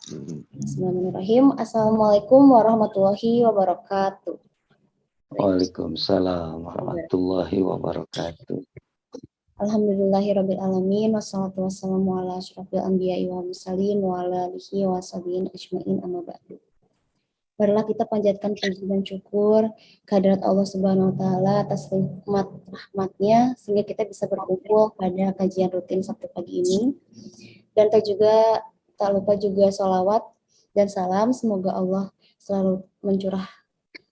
Bismillahirrahmanirrahim. Assalamualaikum warahmatullahi wabarakatuh. Waalaikumsalam warahmatullahi wabarakatuh. Alhamdulillahirabbil alamin wassalatu wassalamu ala asyrofil anbiya'i wal mursalin wa ala alihi wa sahbihi ajmain amma ba'du. Marilah kita panjatkan puji dan syukur kehadirat Allah Subhanahu wa taala atas nikmat rahmatnya sehingga kita bisa berkumpul pada kajian rutin Sabtu pagi ini. Dan tak lupa juga sholawat dan salam semoga Allah selalu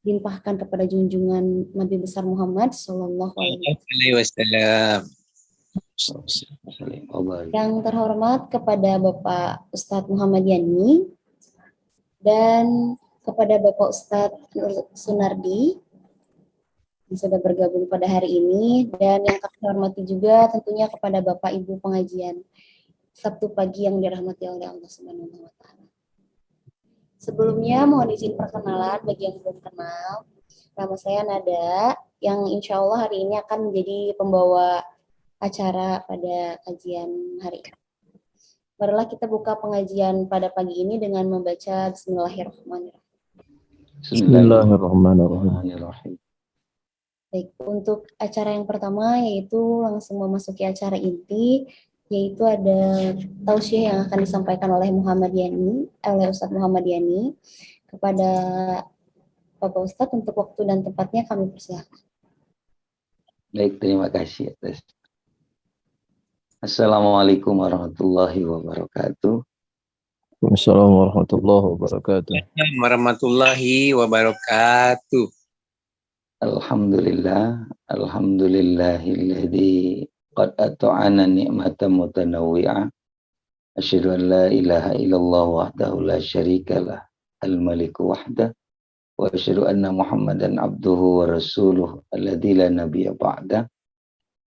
limpahkan kepada junjungan Nabi besar Muhammad Sallallahu Alaihi Wasallam. Yang terhormat kepada Bapak Ustadz Muhammad Yani dan kepada Bapak Ustadz Sunardi yang sudah bergabung pada hari ini, dan yang kami hormati juga tentunya kepada Bapak Ibu pengajian Sabtu pagi yang dirahmati oleh Allah Subhanahu wa taala. Sebelumnya mohon izin perkenalan bagi yang belum kenal. Nama saya Nada, yang insya Allah hari ini akan menjadi pembawa acara pada kajian hari ini. Marilah kita buka pengajian pada pagi ini dengan membaca Bismillahirrahmanirrahim. Bismillahirrahmanirrahim. Baik, untuk acara yang pertama yaitu langsung memasuki acara inti, yaitu ada tausiah yang akan disampaikan oleh Ustadz Muhammad Yani. Kepada Bapak Ustadz untuk waktu dan tempatnya kami persilakan. Baik, terima kasih atas. Assalamualaikum warahmatullahi wabarakatuh. Assalamualaikum warahmatullahi wabarakatuh. Warahmatullahi wabarakatuh. Alhamdulillahilladzi qad ata'ana ni'matan mutanawwi'ah. Asyhadu an la ilaha illallah wahdahu la syarikalah al-maliku wahdah wa asyhadu anna Muhammadan abduhu wa rasuluh alladzi la nabiyya ba'dah.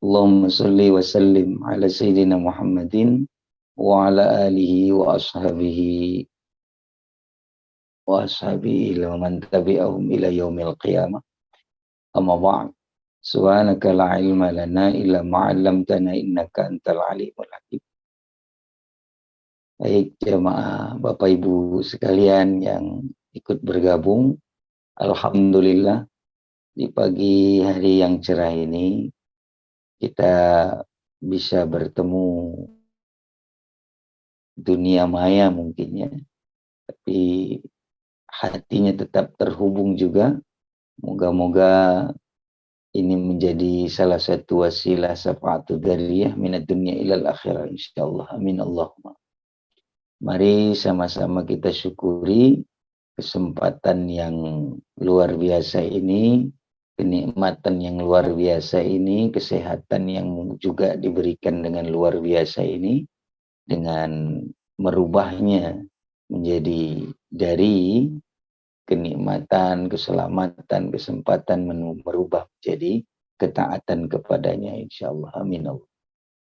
Allahumma shalli wa sallim ala sayyidina Muhammadin wa ala alihi wa ashabihi wa man tabi'ahum ila yaumil qiyamah. Amma ba'd. Subhanaka la ilma lana illa ma 'allamtana innaka antal alimul hakim. Baik jemaah Bapak Ibu sekalian yang ikut bergabung, alhamdulillah di pagi hari yang cerah ini kita bisa bertemu dunia maya mungkinnya, tapi hatinya tetap terhubung juga. Moga-moga ini menjadi salah satu wasilah syafa'atul dariyah minad dunya ilal akhirah insyaallah. Amin Allahumma. Mari sama-sama kita syukuri kesempatan yang luar biasa ini, kenikmatan yang luar biasa ini, kesehatan yang juga diberikan dengan luar biasa ini, dengan merubahnya menjadi dari kenikmatan, keselamatan, kesempatan merubah menjadi ketaatan kepadanya insyaallah. Amin.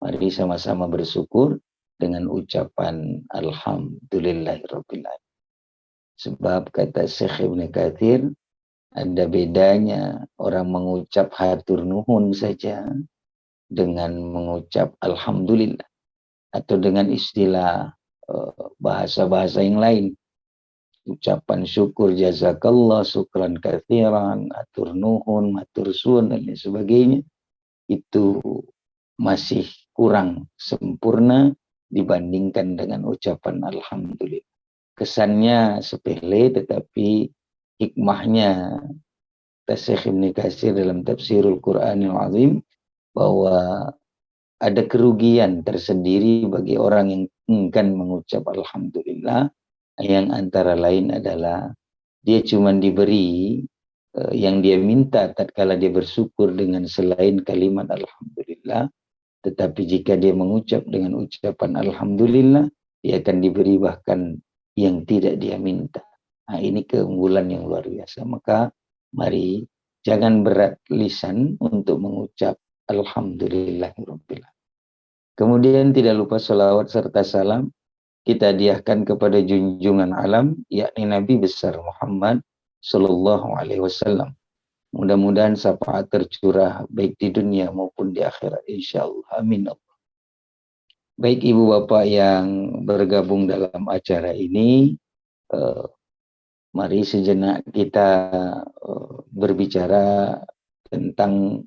Mari sama-sama bersyukur dengan ucapan alhamdulillahirabbil alamin. Sebab kata Syekh Ibnu Katsir, ada bedanya orang mengucap hatur nuhun saja dengan mengucap alhamdulillah, atau dengan istilah bahasa-bahasa yang lain. Ucapan syukur, jazakallah, syukran katsiran, atur nuhun, matur suwun dan lain sebagainya, itu masih kurang sempurna dibandingkan dengan ucapan alhamdulillah. Kesannya sepele, tetapi hikmahnya Syekh Ibnu Katsir dalam tafsirul Qur'anil Azim bahwa ada kerugian tersendiri bagi orang yang enggan mengucap alhamdulillah, yang antara lain adalah dia cuma diberi yang dia minta tatkala dia bersyukur dengan selain kalimat alhamdulillah, tetapi jika dia mengucap dengan ucapan alhamdulillah, dia akan diberi bahkan yang tidak dia minta. Nah, ini keunggulan yang luar biasa. Maka mari jangan berat lisan untuk mengucap alhamdulillahirabbil alamin. Kemudian tidak lupa salawat serta salam kita hadiahkan kepada junjungan alam, yakni Nabi besar Muhammad Sallallahu Alaihi Wasallam. Mudah-mudahan syafaat tercurah baik di dunia maupun di akhirat insyaallah. Amin. Baik Ibu Bapak yang bergabung dalam acara ini, mari sejenak kita berbicara tentang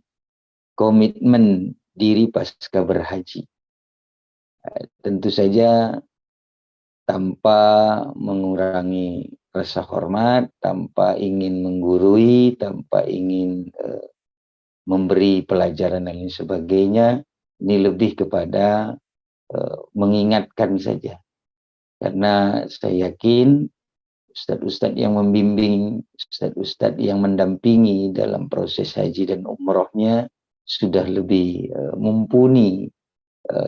komitmen diri pasca berhaji. Tentu saja tanpa mengurangi rasa hormat, tanpa ingin menggurui, tanpa ingin memberi pelajaran dan lain sebagainya. Ini lebih kepada mengingatkan saja. Karena saya yakin ustadz-ustadz yang membimbing, ustadz-ustadz yang mendampingi dalam proses haji dan umrohnya sudah lebih mumpuni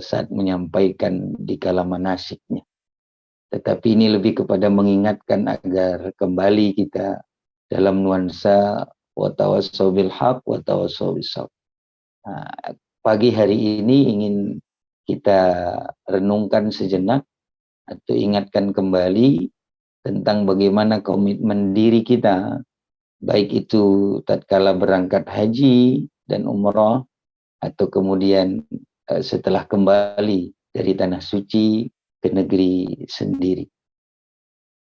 saat menyampaikan di kala manasiknya. Tetapi ini lebih kepada mengingatkan agar kembali kita dalam nuansa wa tawassaw bil haq wa tawassaw bis sabr. Nah, pagi hari ini ingin kita renungkan sejenak atau ingatkan kembali tentang bagaimana komitmen diri kita, baik itu tatkala berangkat haji dan umrah atau kemudian setelah kembali dari tanah suci ke negeri sendiri.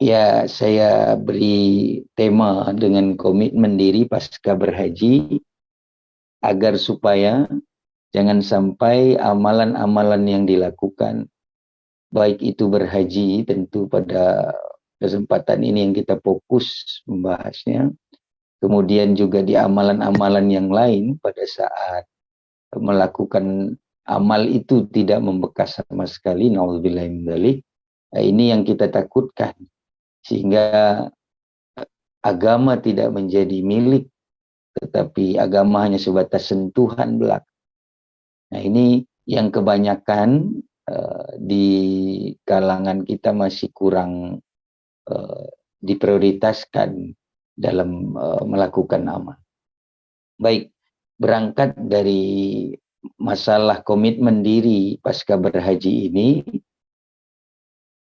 Ya, saya beri tema dengan komitmen diri pasca berhaji agar supaya jangan sampai amalan-amalan yang dilakukan, baik itu berhaji, tentu pada kesempatan ini yang kita fokus membahasnya, kemudian juga di amalan-amalan yang lain pada saat melakukan amal itu tidak membekas sama sekali, naudzubillahi min dzalik. Ini yang kita takutkan, sehingga agama tidak menjadi milik, tetapi agama hanya sebatas sentuhan belaka. Nah, ini yang kebanyakan di kalangan kita masih kurang diprioritaskan dalam melakukan amal. Baik, berangkat dari masalah komitmen diri pasca berhaji ini,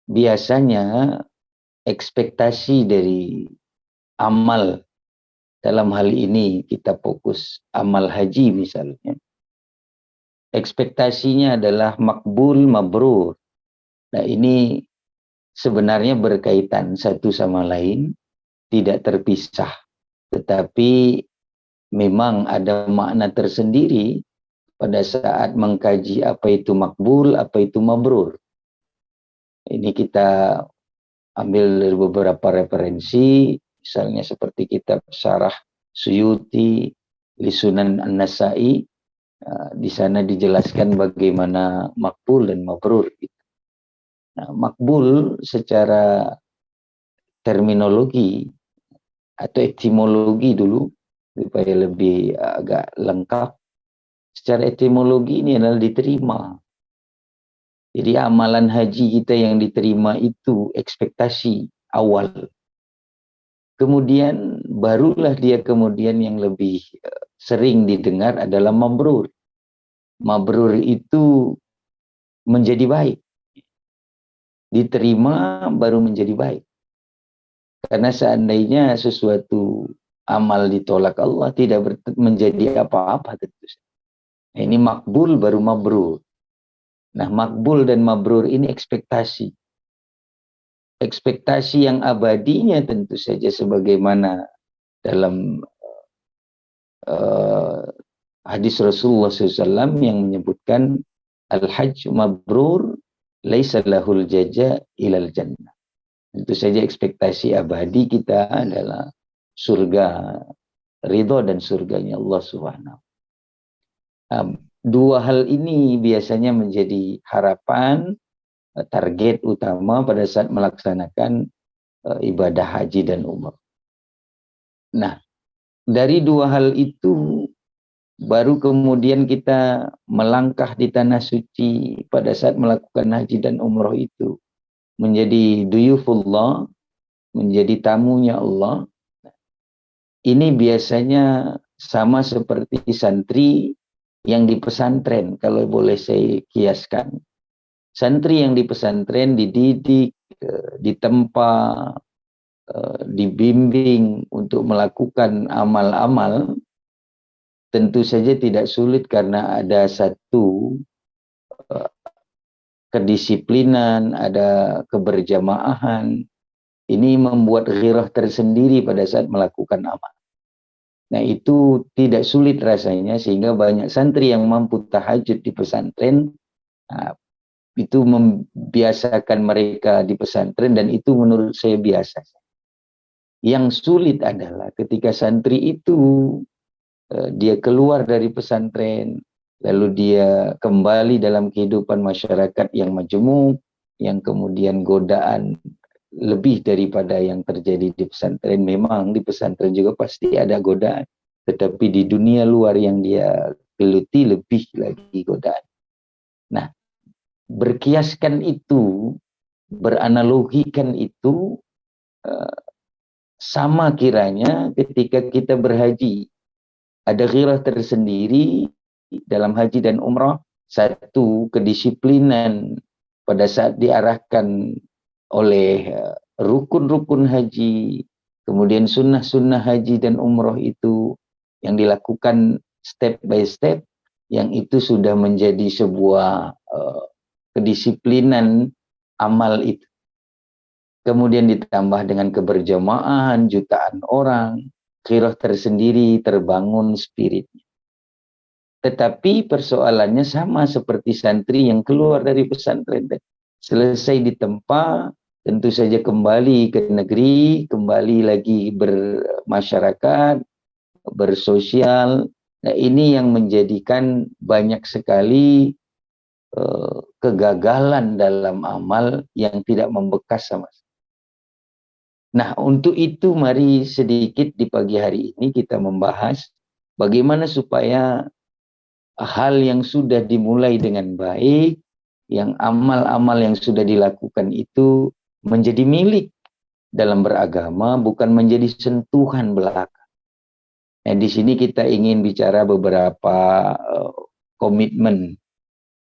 biasanya ekspektasi dari amal, dalam hal ini kita fokus amal haji misalnya, ekspektasinya adalah makbul mabrur. Nah, ini sebenarnya berkaitan satu sama lain, tidak terpisah. Tetapi memang ada makna tersendiri pada saat mengkaji apa itu makbul, apa itu mabrur. Ini kita ambil dari beberapa referensi, misalnya seperti kitab Syarah Suyuti, Lisunan An-Nasai. Di sana dijelaskan bagaimana makbul dan mabrur. Nah, makbul secara terminologi atau etimologi dulu, supaya lebih agak lengkap. Secara etimologi ini adalah diterima. Jadi amalan haji kita yang diterima itu ekspektasi awal. Kemudian barulah dia kemudian yang lebih sering didengar adalah mabrur. Mabrur itu menjadi baik. Diterima baru menjadi baik. Karena seandainya sesuatu amal ditolak Allah tidak menjadi apa-apa tentu. Nah, ini makbul baru mabrur. Nah, makbul dan mabrur ini ekspektasi. Ekspektasi yang abadinya tentu saja sebagaimana dalam hadis Rasulullah SAW yang menyebutkan al-hajj mabrur laisa lahul jaza ilal jannah. Tentu saja ekspektasi abadi kita adalah surga, ridho dan surganya Allah Subhanahu. Dua hal ini biasanya menjadi harapan, target utama pada saat melaksanakan ibadah haji dan umrah. Nah, dari dua hal itu baru kemudian kita melangkah di tanah suci pada saat melakukan haji dan umrah itu menjadi duyufullah, menjadi tamunya Allah. Ini biasanya sama seperti santri yang di pesantren, kalau boleh saya kiaskan. Santri yang di pesantren dididik, ditempa, dibimbing untuk melakukan amal-amal, tentu saja tidak sulit karena ada satu kedisiplinan, ada keberjamaahan. Ini membuat ghirah tersendiri pada saat melakukan amal. Nah, itu tidak sulit rasanya, sehingga banyak santri yang mampu tahajud di pesantren. Nah, itu membiasakan mereka di pesantren, dan itu menurut saya biasa. Yang sulit adalah ketika santri itu dia keluar dari pesantren, lalu dia kembali dalam kehidupan masyarakat yang majemuk, yang kemudian godaan lebih daripada yang terjadi di pesantren. Memang di pesantren juga pasti ada godaan, tetapi di dunia luar yang dia geluti lebih lagi godaan. Nah, berkiaskan itu, beranalogikan itu, sama kiranya ketika kita berhaji. Ada ghirah tersendiri dalam haji dan umrah. Satu, kedisiplinan pada saat diarahkan oleh rukun-rukun haji, kemudian sunnah-sunnah haji dan umrah itu yang dilakukan step by step, yang itu sudah menjadi sebuah kedisiplinan amal itu. Kemudian ditambah dengan keberjamaahan jutaan orang, ghirah tersendiri terbangun spiritnya. Tetapi persoalannya sama seperti santri yang keluar dari pesantren. Selesai ditempa, tentu saja kembali ke negeri, kembali lagi bermasyarakat, bersosial. Nah, ini yang menjadikan banyak sekali kegagalan dalam amal yang tidak membekas sama sekali. Nah, untuk itu mari sedikit di pagi hari ini kita membahas bagaimana supaya hal yang sudah dimulai dengan baik, yang amal-amal yang sudah dilakukan itu menjadi milik dalam beragama, bukan menjadi sentuhan belaka. Nah, di sini kita ingin bicara beberapa komitmen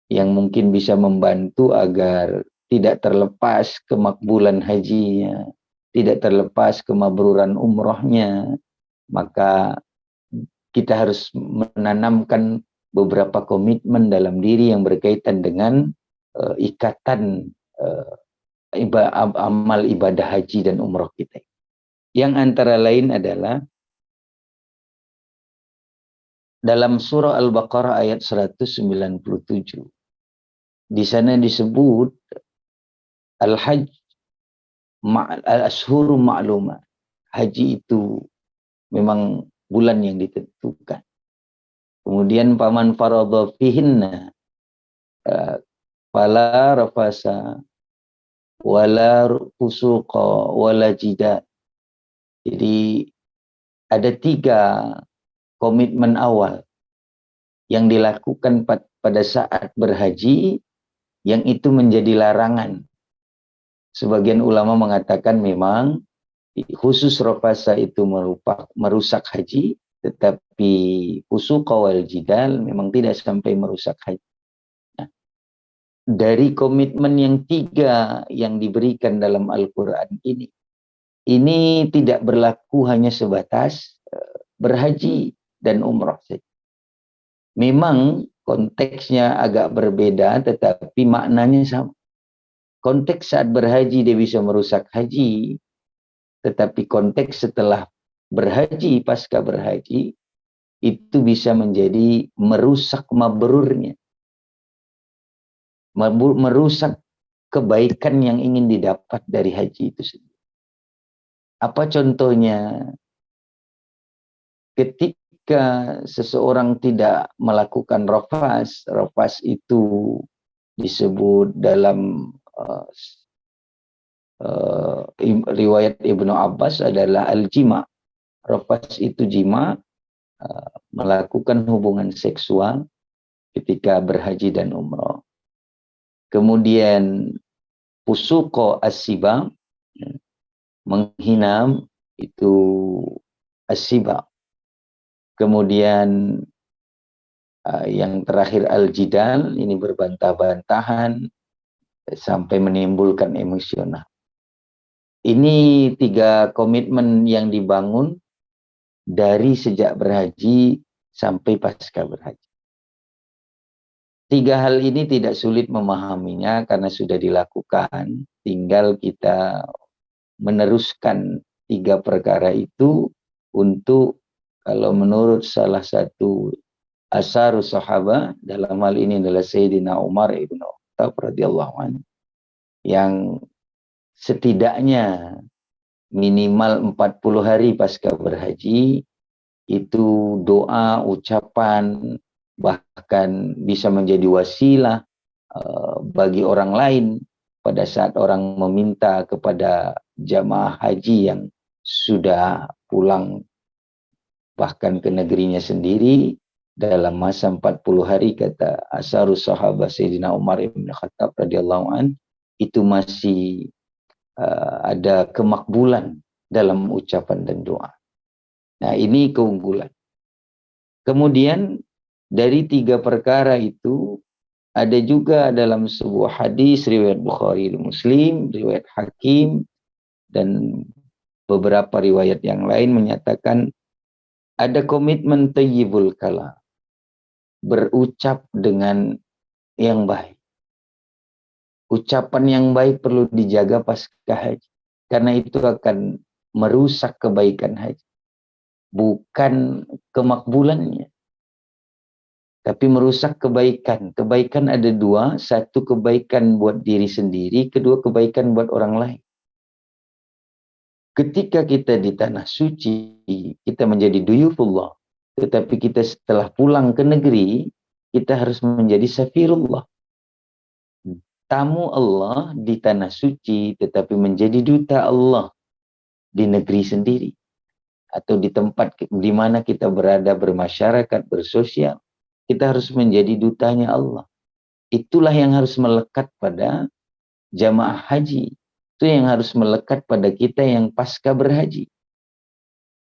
yang mungkin bisa membantu agar tidak terlepas kemakbulan hajinya, tidak terlepas kemabruran umrohnya. Maka kita harus menanamkan beberapa komitmen dalam diri yang berkaitan dengan ikatan amal ibadah haji dan umroh kita. Yang antara lain adalah dalam surah Al-Baqarah ayat 197. Di sana disebut Al-Hajj al-ashhuru ma'lumah. Haji itu memang bulan yang ditentukan. Kemudian paman faradha fihinna fala rafasa wala fusuqa wala jidal. Jadi ada 3 komitmen awal yang dilakukan pada saat berhaji, yang itu menjadi larangan. Sebagian ulama mengatakan memang khusus rafasa itu merusak haji, tetapi fusuqa wal jidal memang tidak sampai merusak haji. Nah, dari komitmen yang 3 yang diberikan dalam Al-Quran ini tidak berlaku hanya sebatas berhaji dan umrah saja. Memang konteksnya agak berbeda, tetapi maknanya sama. Konteks saat berhaji dia bisa merusak haji, tetapi konteks setelah berhaji, pasca berhaji, itu bisa menjadi merusak mabrurnya. Merusak kebaikan yang ingin didapat dari haji itu sendiri. Apa contohnya? Ketika seseorang tidak melakukan rafas, rafas itu disebut dalam riwayat Ibnu Abbas adalah al-jima. Rafas itu jima, melakukan hubungan seksual ketika berhaji dan umrah. Kemudian fusuqo as-siba, menghina, itu as-siba. Kemudian yang terakhir al-jidal, ini berbantah-bantahan sampai menimbulkan emosional. Ini 3 komitmen yang dibangun dari sejak berhaji sampai pasca berhaji. Tiga hal ini tidak sulit memahaminya karena sudah dilakukan. Tinggal kita meneruskan tiga perkara itu untuk, kalau menurut salah satu asarus sahabat, dalam hal ini adalah Sayyidina Umar ibn Khattab radhiyallahu anhu, yang setidaknya minimal 40 hari pasca berhaji itu doa, ucapan, bahkan bisa menjadi wasilah bagi orang lain pada saat orang meminta kepada jamaah haji yang sudah pulang bahkan ke negerinya sendiri dalam masa 40 hari, kata asarus sahabat Sayyidina Umar ibn Khattab radhiyallahu an, itu masih ada kemakbulan dalam ucapan dan doa. Nah, ini keunggulan. Kemudian dari tiga perkara itu ada juga dalam sebuah hadis riwayat Bukhari dan Muslim, riwayat Hakim, dan beberapa riwayat yang lain menyatakan ada komitmen thayyibul kalam, berucap dengan yang baik. Ucapan yang baik perlu dijaga pasca haji, karena itu akan merusak kebaikan haji. Bukan kemakbulannya, tapi merusak kebaikan. Kebaikan ada dua, satu kebaikan buat diri sendiri, kedua kebaikan buat orang lain. Ketika kita di tanah suci, kita menjadi duyufullah, tetapi kita setelah pulang ke negeri, kita harus menjadi safirullah, tamu Allah di tanah suci, tetapi menjadi duta Allah di negeri sendiri, atau di tempat di mana kita berada, bermasyarakat, bersosial. Kita harus menjadi dutanya Allah. Itulah yang harus melekat pada jamaah haji. Itu yang harus melekat pada kita yang pasca berhaji.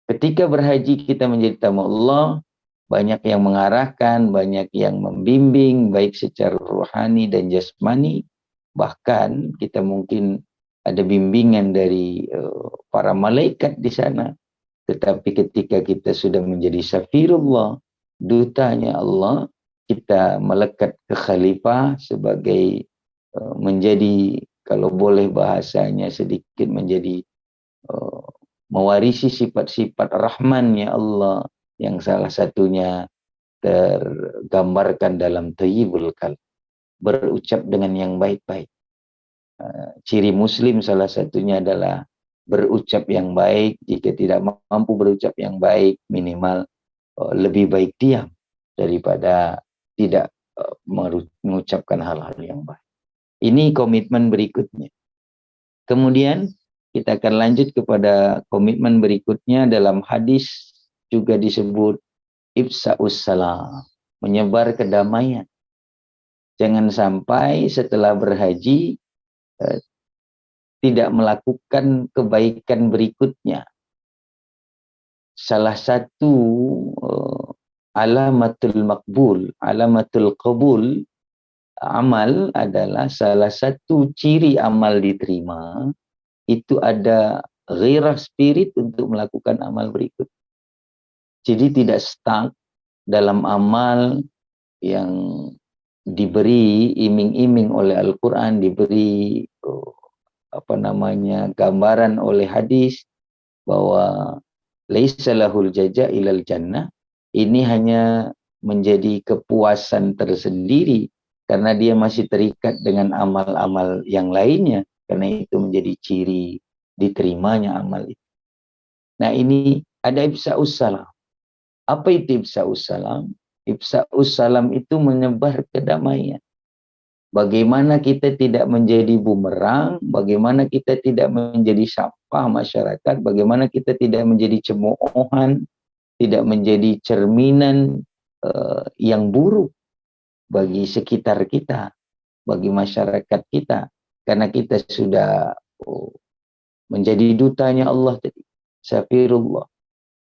Ketika berhaji kita menjadi tamu Allah, banyak yang mengarahkan, banyak yang membimbing, baik secara rohani dan jasmani. Bahkan kita mungkin ada bimbingan dari para malaikat di sana. Tetapi ketika kita sudah menjadi safirullah, dutanya Allah, kita melekat ke khalifah sebagai menjadi, kalau boleh bahasanya sedikit, menjadi mewarisi sifat-sifat rahmannya Allah, yang salah satunya tergambarkan dalam thayyibul kalam, berucap dengan yang baik-baik. Ciri muslim salah satunya adalah berucap yang baik. Jika tidak mampu berucap yang baik, minimal lebih baik diam daripada tidak mengucapkan hal-hal yang baik. Ini komitmen berikutnya. Kemudian kita akan lanjut kepada komitmen berikutnya. Dalam hadis juga disebut ifsa'us salam, menyebar kedamaian. Jangan sampai setelah berhaji tidak melakukan kebaikan berikutnya. Salah satu alamatul makbul, alamatul qabul amal adalah, salah satu ciri amal diterima itu ada ghairah spirit untuk melakukan amal berikut. Jadi tidak stuck dalam amal yang diberi iming-iming oleh Al-Quran, diberi gambaran oleh hadis bahwa laisa lahul jaza ilal jannah. Ini hanya menjadi kepuasan tersendiri karena dia masih terikat dengan amal-amal yang lainnya, karena itu menjadi ciri diterimanya amal itu. Nah, ini ada ifsa'us salam. Apa itu ifsa'us salam? Ifsa'us salam itu menyebar kedamaian. Bagaimana kita tidak menjadi bumerang, bagaimana kita tidak menjadi sampah masyarakat, bagaimana kita tidak menjadi cemoohan, tidak menjadi cerminan yang buruk bagi sekitar kita, bagi masyarakat kita. Karena kita sudah menjadi dutanya Allah tadi, safirullah.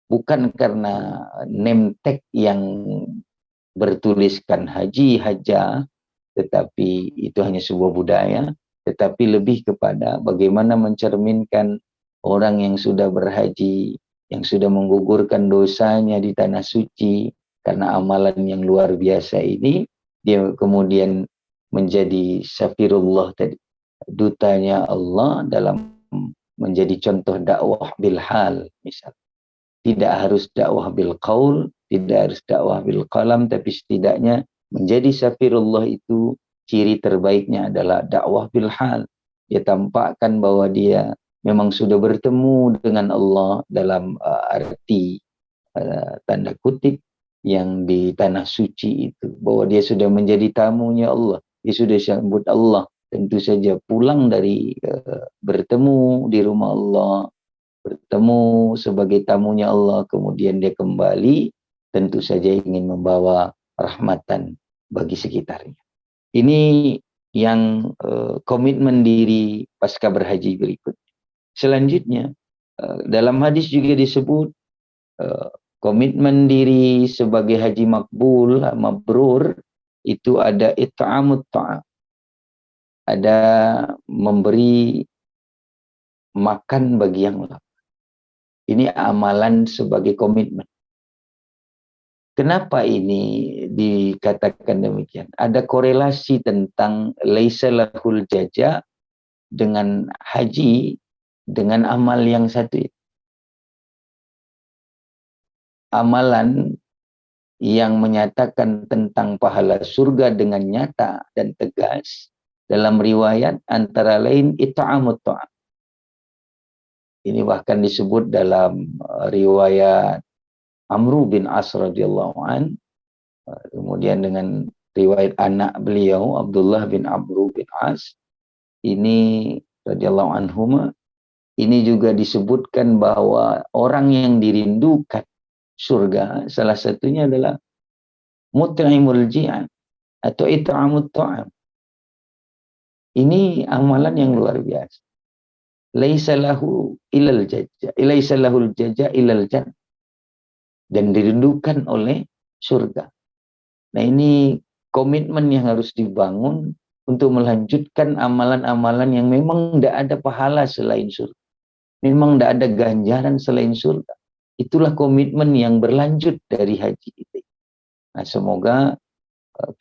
Bukan karena name tag yang bertuliskan haji, hajjah, tetapi itu hanya sebuah budaya, tetapi lebih kepada bagaimana mencerminkan orang yang sudah berhaji, yang sudah menggugurkan dosanya di tanah suci karena amalan yang luar biasa ini, dia kemudian menjadi safirullah tadi, dutanya Allah dalam menjadi contoh dakwah bil hal. Misal, tidak harus dakwah bil qaul, tidak harus dakwah bil qalam, tapi setidaknya menjadi safirullah itu ciri terbaiknya adalah dakwah bil hal. Dia tampakkan bahwa dia memang sudah bertemu dengan Allah dalam arti tanda kutip yang di tanah suci itu, bahwa dia sudah menjadi tamunya Allah, dia sudah sambut Allah. Tentu saja pulang dari bertemu di rumah Allah, bertemu sebagai tamunya Allah, kemudian dia kembali, tentu saja ingin membawa rahmatan bagi sekitarnya. Ini yang komitmen diri pasca berhaji berikut. Selanjutnya, dalam hadis juga disebut komitmen diri sebagai haji makbul, mabrur, itu ada it'amut ta'am, ada memberi makan bagi yang lapar. Ini amalan sebagai komitmen. Kenapa ini dikatakan demikian? Ada korelasi tentang laisa lahul jaza dengan haji, dengan amal yang satu itu. Amalan yang menyatakan tentang pahala surga dengan nyata dan tegas dalam riwayat antara lain it'amut ta'am. Ini bahkan disebut dalam riwayat Amru bin As radhiyallahu an, kemudian dengan riwayat anak beliau Abdullah bin Amru bin As ini radhiyallahu anhuma, ini juga disebutkan bahwa orang yang dirindukan surga salah satunya adalah mut'imul ji'an atau it'amut ta'am. Ini amalan yang luar biasa. Laisa lahu ilal jaza, laisa lahul jaza ilal jannah, dan dirindukan oleh surga. Nah, ini komitmen yang harus dibangun untuk melanjutkan amalan-amalan yang memang tidak ada pahala selain surga, memang tidak ada ganjaran selain surga. Itulah komitmen yang berlanjut dari haji itu. Nah, semoga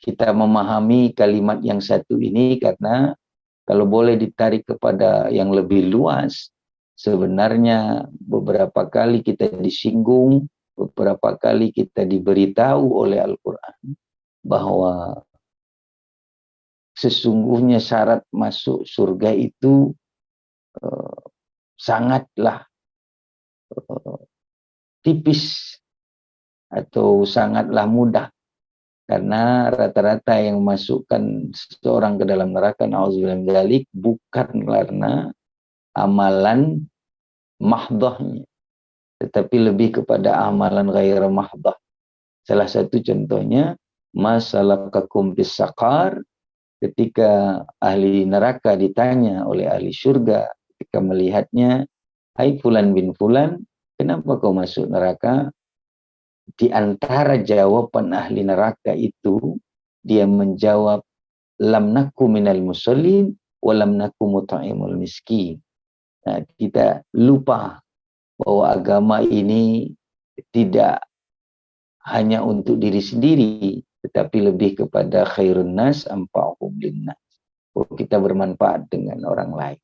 kita memahami kalimat yang satu ini, karena kalau boleh ditarik kepada yang lebih luas, sebenarnya beberapa kali kita disinggung, beberapa kali kita diberitahu oleh Al-Quran bahwa sesungguhnya syarat masuk surga itu sangatlah tipis atau sangatlah mudah, karena rata-rata yang memasukkan seseorang ke dalam neraka, na'udzubillah min dzalik, bukan karena amalan mahdhahnya, tetapi lebih kepada amalan ghair mahdah. Salah satu contohnya, masalakakum bis saqar, ketika ahli neraka ditanya oleh ahli surga, ketika melihatnya, hai fulan bin fulan, kenapa kau masuk neraka? Di antara jawaban ahli neraka itu, dia menjawab, lam naku minal musallin, wa lam naku mut'imul miskin. Nah, kita lupa bahwa agama ini tidak hanya untuk diri sendiri, tetapi lebih kepada khairun nas anfa'uhum linnas. Kita bermanfaat dengan orang lain.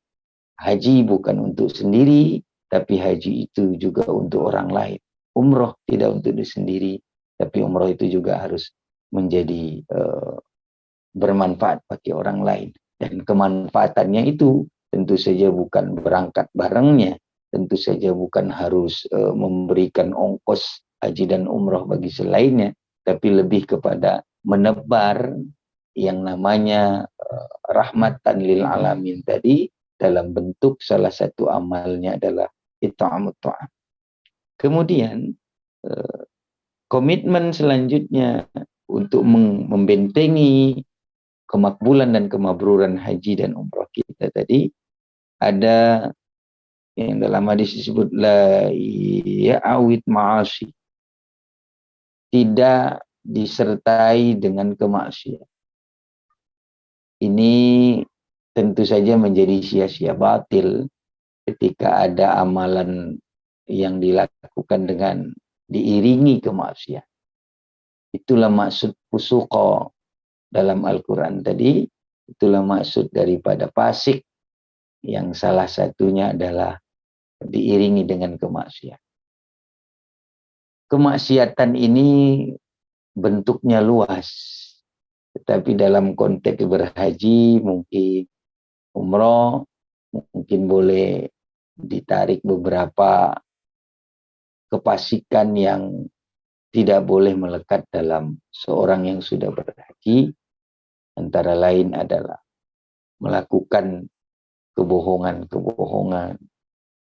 Haji bukan untuk sendiri, tapi haji itu juga untuk orang lain. Umroh tidak untuk diri sendiri, tapi umroh itu juga harus menjadi bermanfaat bagi orang lain. Dan kemanfaatannya itu tentu saja bukan berangkat barengnya, tentu saja bukan harus memberikan ongkos haji dan umroh bagi selainnya, tapi lebih kepada menebar yang namanya rahmatan lil alamin tadi, dalam bentuk salah satu amalnya adalah it'amut ta'am. Kemudian komitmen selanjutnya untuk membentengi kemakbulan dan kemabruran haji dan umrah kita tadi, ada yang dalam hadis disebut la ya'awid ma'asi, tidak disertai dengan kemaksiatan. Ini tentu saja menjadi sia-sia, batil ketika ada amalan yang dilakukan dengan diiringi kemaksiatan. Itulah maksud fusuqa dalam Al-Quran tadi, itulah maksud daripada fasik, yang salah satunya adalah diiringi dengan kemaksiatan. Kemaksiatan ini bentuknya luas, tetapi dalam konteks berhaji, mungkin umroh, mungkin boleh ditarik beberapa kefasikan yang tidak boleh melekat dalam seorang yang sudah berhaji. Antara lain adalah melakukan kebohongan-kebohongan,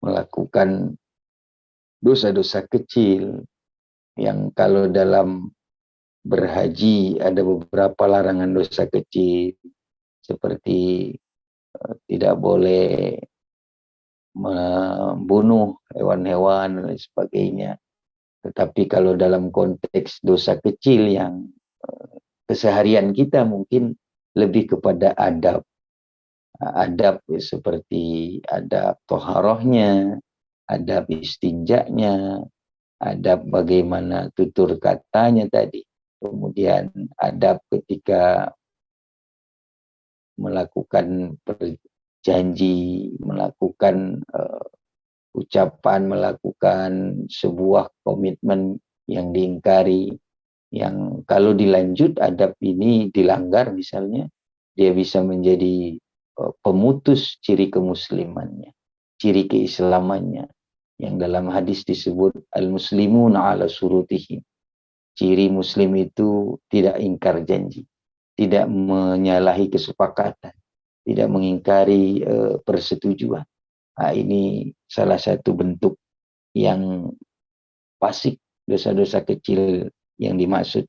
melakukan dosa-dosa kecil, yang kalau dalam berhaji ada beberapa larangan dosa kecil, seperti tidak boleh membunuh hewan-hewan dan sebagainya. Tetapi kalau dalam konteks dosa kecil yang keseharian kita, mungkin lebih kepada adab. Adab seperti adab toharohnya, adab istinjaknya, adab bagaimana tutur katanya tadi. Kemudian adab ketika melakukan janji, melakukan ucapan, melakukan sebuah komitmen yang diingkari, yang kalau dilanjut adab ini dilanggar misalnya, dia bisa menjadi pemutus ciri kemuslimannya, ciri keislamannya, yang dalam hadis disebut al-muslimun ala surutihim. Ciri muslim itu tidak ingkar janji, tidak menyalahi kesepakatan, tidak mengingkari persetujuan. Nah, ini salah satu bentuk yang fasik, dosa-dosa kecil yang dimaksud,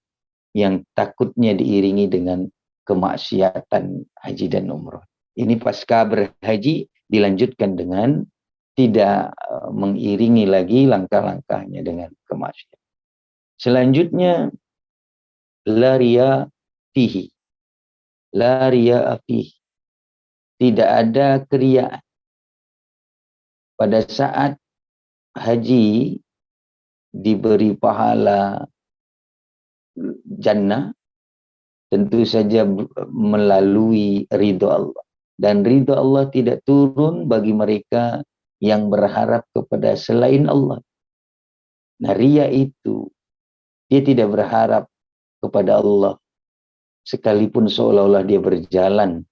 yang takutnya diiringi dengan kemaksiatan haji dan umroh. Ini pasca berhaji dilanjutkan dengan tidak mengiringi lagi langkah-langkahnya dengan kemaksiatan. Selanjutnya, la riya fihi. La riya fihi. Tidak ada keriaan. Pada saat haji diberi pahala jannah, tentu saja melalui ridho Allah. Dan ridho Allah tidak turun bagi mereka yang berharap kepada selain Allah. Nah, riya itu, dia tidak berharap kepada Allah, sekalipun seolah-olah dia berjalan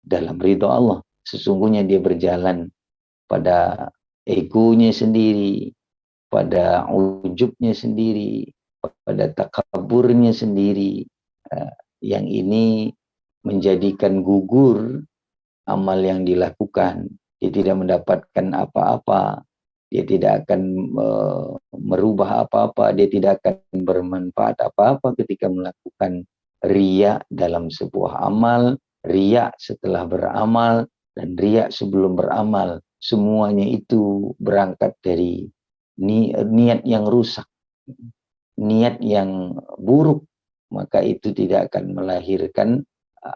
dalam ridho Allah. Sesungguhnya dia berjalan pada egonya sendiri, pada ujubnya sendiri, pada takaburnya sendiri. Yang ini menjadikan gugur amal yang dilakukan. Dia tidak mendapatkan apa-apa, dia tidak akan merubah apa-apa, dia tidak akan bermanfaat apa-apa ketika melakukan riya dalam sebuah amal, riya setelah beramal, dan riya sebelum beramal. Semuanya itu berangkat dari niat yang rusak, niat yang buruk, maka itu tidak akan melahirkan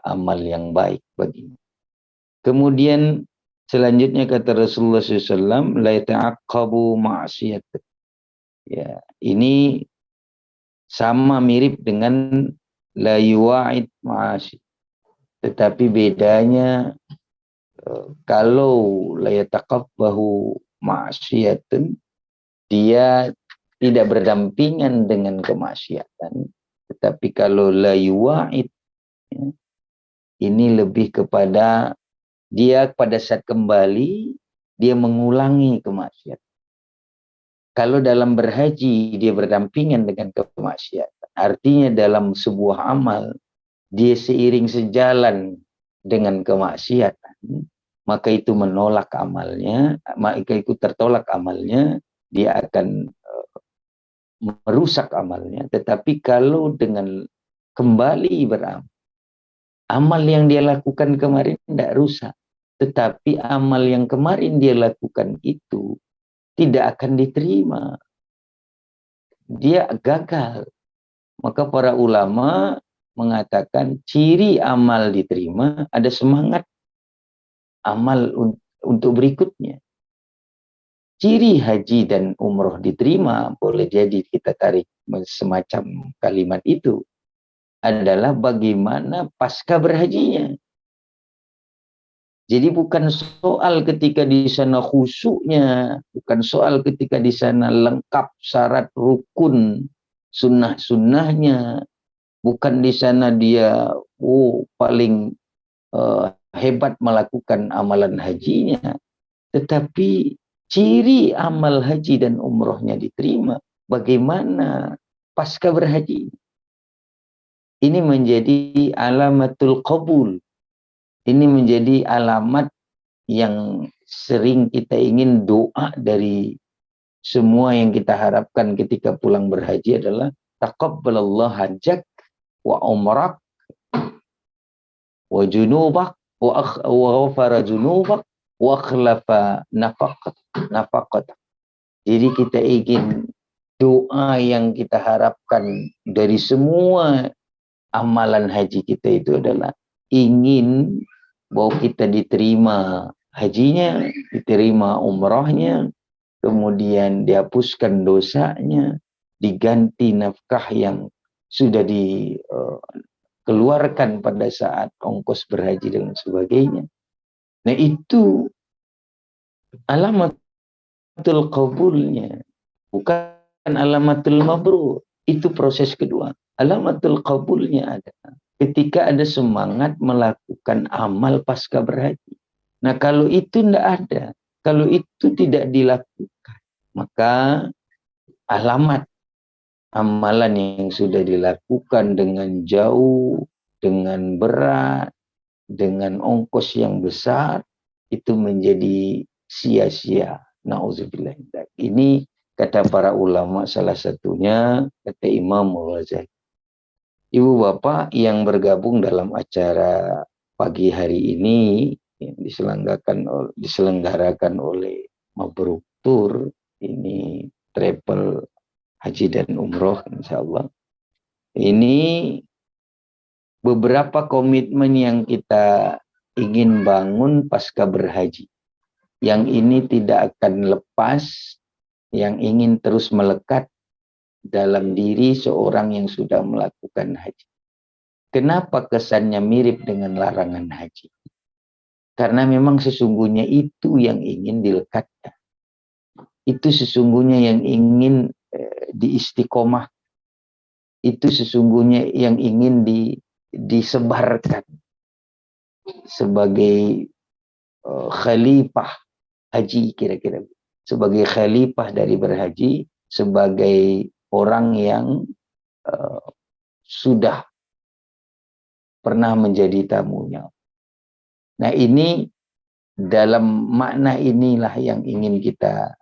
amal yang baik baginya. Kemudian selanjutnya kata Rasulullah SAW, la ta'aqqabu ma'siyat. Ya, ini sama mirip dengan la yuwa'id ma'asyi. Tetapi bedanya, kalau la yataqabbahu ma'siyatun, dia tidak berdampingan dengan kemaksiatan. Tetapi kalau la yuwa'id, ya, ini lebih kepada dia pada saat kembali, dia mengulangi kemaksiatan. Kalau dalam berhaji, dia berdampingan dengan kemaksiatan. Artinya dalam sebuah amal, dia seiring sejalan dengan kemaksiatan, maka itu menolak amalnya, maka itu tertolak amalnya, dia akan merusak amalnya. Tetapi kalau dengan kembali beramal, amal yang dia lakukan kemarin tidak rusak, tetapi amal yang kemarin dia lakukan itu tidak akan diterima. Dia gagal. Maka para ulama mengatakan ciri amal diterima ada semangat amal untuk berikutnya. Ciri haji dan umroh diterima, boleh jadi kita tarik semacam kalimat itu, adalah bagaimana pasca berhajinya. Jadi bukan soal ketika di sana khusyuknya, bukan soal ketika di sana lengkap syarat rukun sunnah-sunnahnya, bukan di sana dia paling hebat melakukan amalan hajinya, tetapi ciri amal haji dan umrohnya diterima bagaimana pasca berhaji. Ini menjadi alamatul qabul. Ini menjadi alamat yang sering kita ingin doa dari semua yang kita harapkan ketika pulang berhaji adalah taqabbalallahu hajjak wa umrak wa junubak wa ghafara junubak wa akhlafa nafaqat. Jadi kita ingin doa yang kita harapkan dari semua amalan haji kita itu adalah ingin bahwa kita diterima hajinya, diterima umrahnya, kemudian dihapuskan dosanya, diganti nafkah yang sudah dikeluarkan pada saat ongkos berhaji dan sebagainya. Nah itu alamatul qabulnya, bukan alamatul mabrur. Itu proses kedua. Alamatul qabulnya adalah ketika ada semangat melakukan amal pasca berhaji. Nah kalau itu tidak ada, kalau itu tidak dilakukan, maka alamat amalan yang sudah dilakukan dengan jauh, dengan berat, dengan ongkos yang besar, itu menjadi sia-sia. Nauzubillah. Ini kata para ulama, salah satunya kata Imam Al-Ghazali. Ibu bapak yang bergabung dalam acara pagi hari ini yang diselenggarakan oleh Mabruk Tour, ini travel haji dan umroh insyaallah. Ini beberapa komitmen yang kita ingin bangun pasca berhaji. Yang ini tidak akan lepas, yang ingin terus melekat dalam diri seorang yang sudah melakukan haji. Kenapa kesannya mirip dengan larangan haji? Karena memang sesungguhnya itu yang ingin dilekatkan. Itu sesungguhnya yang ingin diistiqomah. Itu sesungguhnya yang ingin disebarkan sebagai khalifah haji, kira-kira sebagai khalifah dari berhaji, sebagai orang yang sudah pernah menjadi tamunya. Nah ini dalam makna inilah yang ingin kita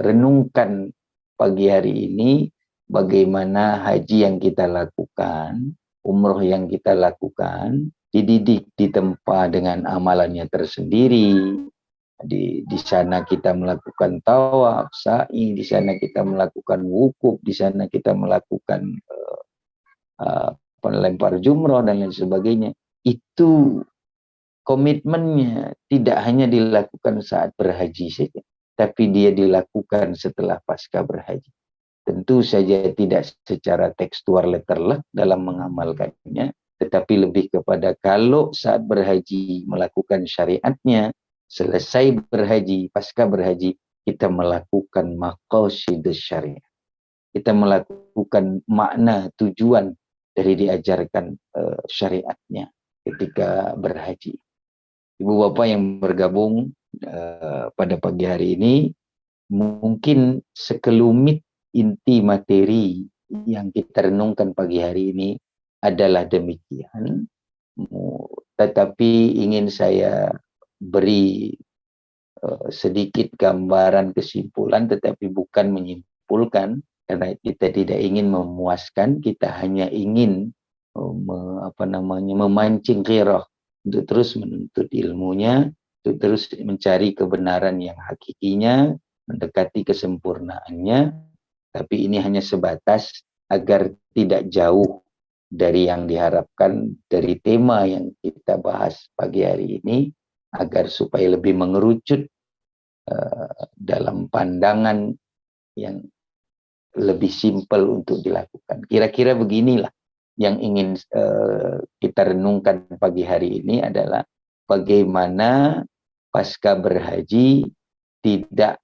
renungkan pagi hari ini, bagaimana haji yang kita lakukan, umroh yang kita lakukan, dididik, ditempa dengan amalannya tersendiri. Di sana kita melakukan tawaf, sa'i, di sana kita melakukan wukuf, di sana kita melakukan pelempar jumroh dan lain sebagainya. Itu komitmennya tidak hanya dilakukan saat berhaji saja, tapi dia dilakukan setelah pasca berhaji. Tentu saja tidak secara tekstual letterlek dalam mengamalkannya, tetapi lebih kepada kalau saat berhaji melakukan syariatnya, selesai berhaji, pasca berhaji, kita melakukan maqasidus syariat. Kita melakukan makna tujuan dari diajarkan syariatnya ketika berhaji. Ibu bapak yang bergabung pada pagi hari ini, mungkin sekelumit inti materi yang kita renungkan pagi hari ini adalah demikian. Tetapi ingin saya beri sedikit gambaran kesimpulan, tetapi bukan menyimpulkan, karena kita tidak ingin memuaskan, kita hanya ingin memancing ghirah untuk terus menuntut ilmunya, untuk terus mencari kebenaran yang hakikinya, mendekati kesempurnaannya. Tapi ini hanya sebatas agar tidak jauh dari yang diharapkan dari tema yang kita bahas pagi hari ini, agar supaya lebih mengerucut dalam pandangan yang lebih simpel untuk dilakukan. Kira-kira beginilah yang ingin kita renungkan pagi hari ini adalah bagaimana pasca berhaji tidak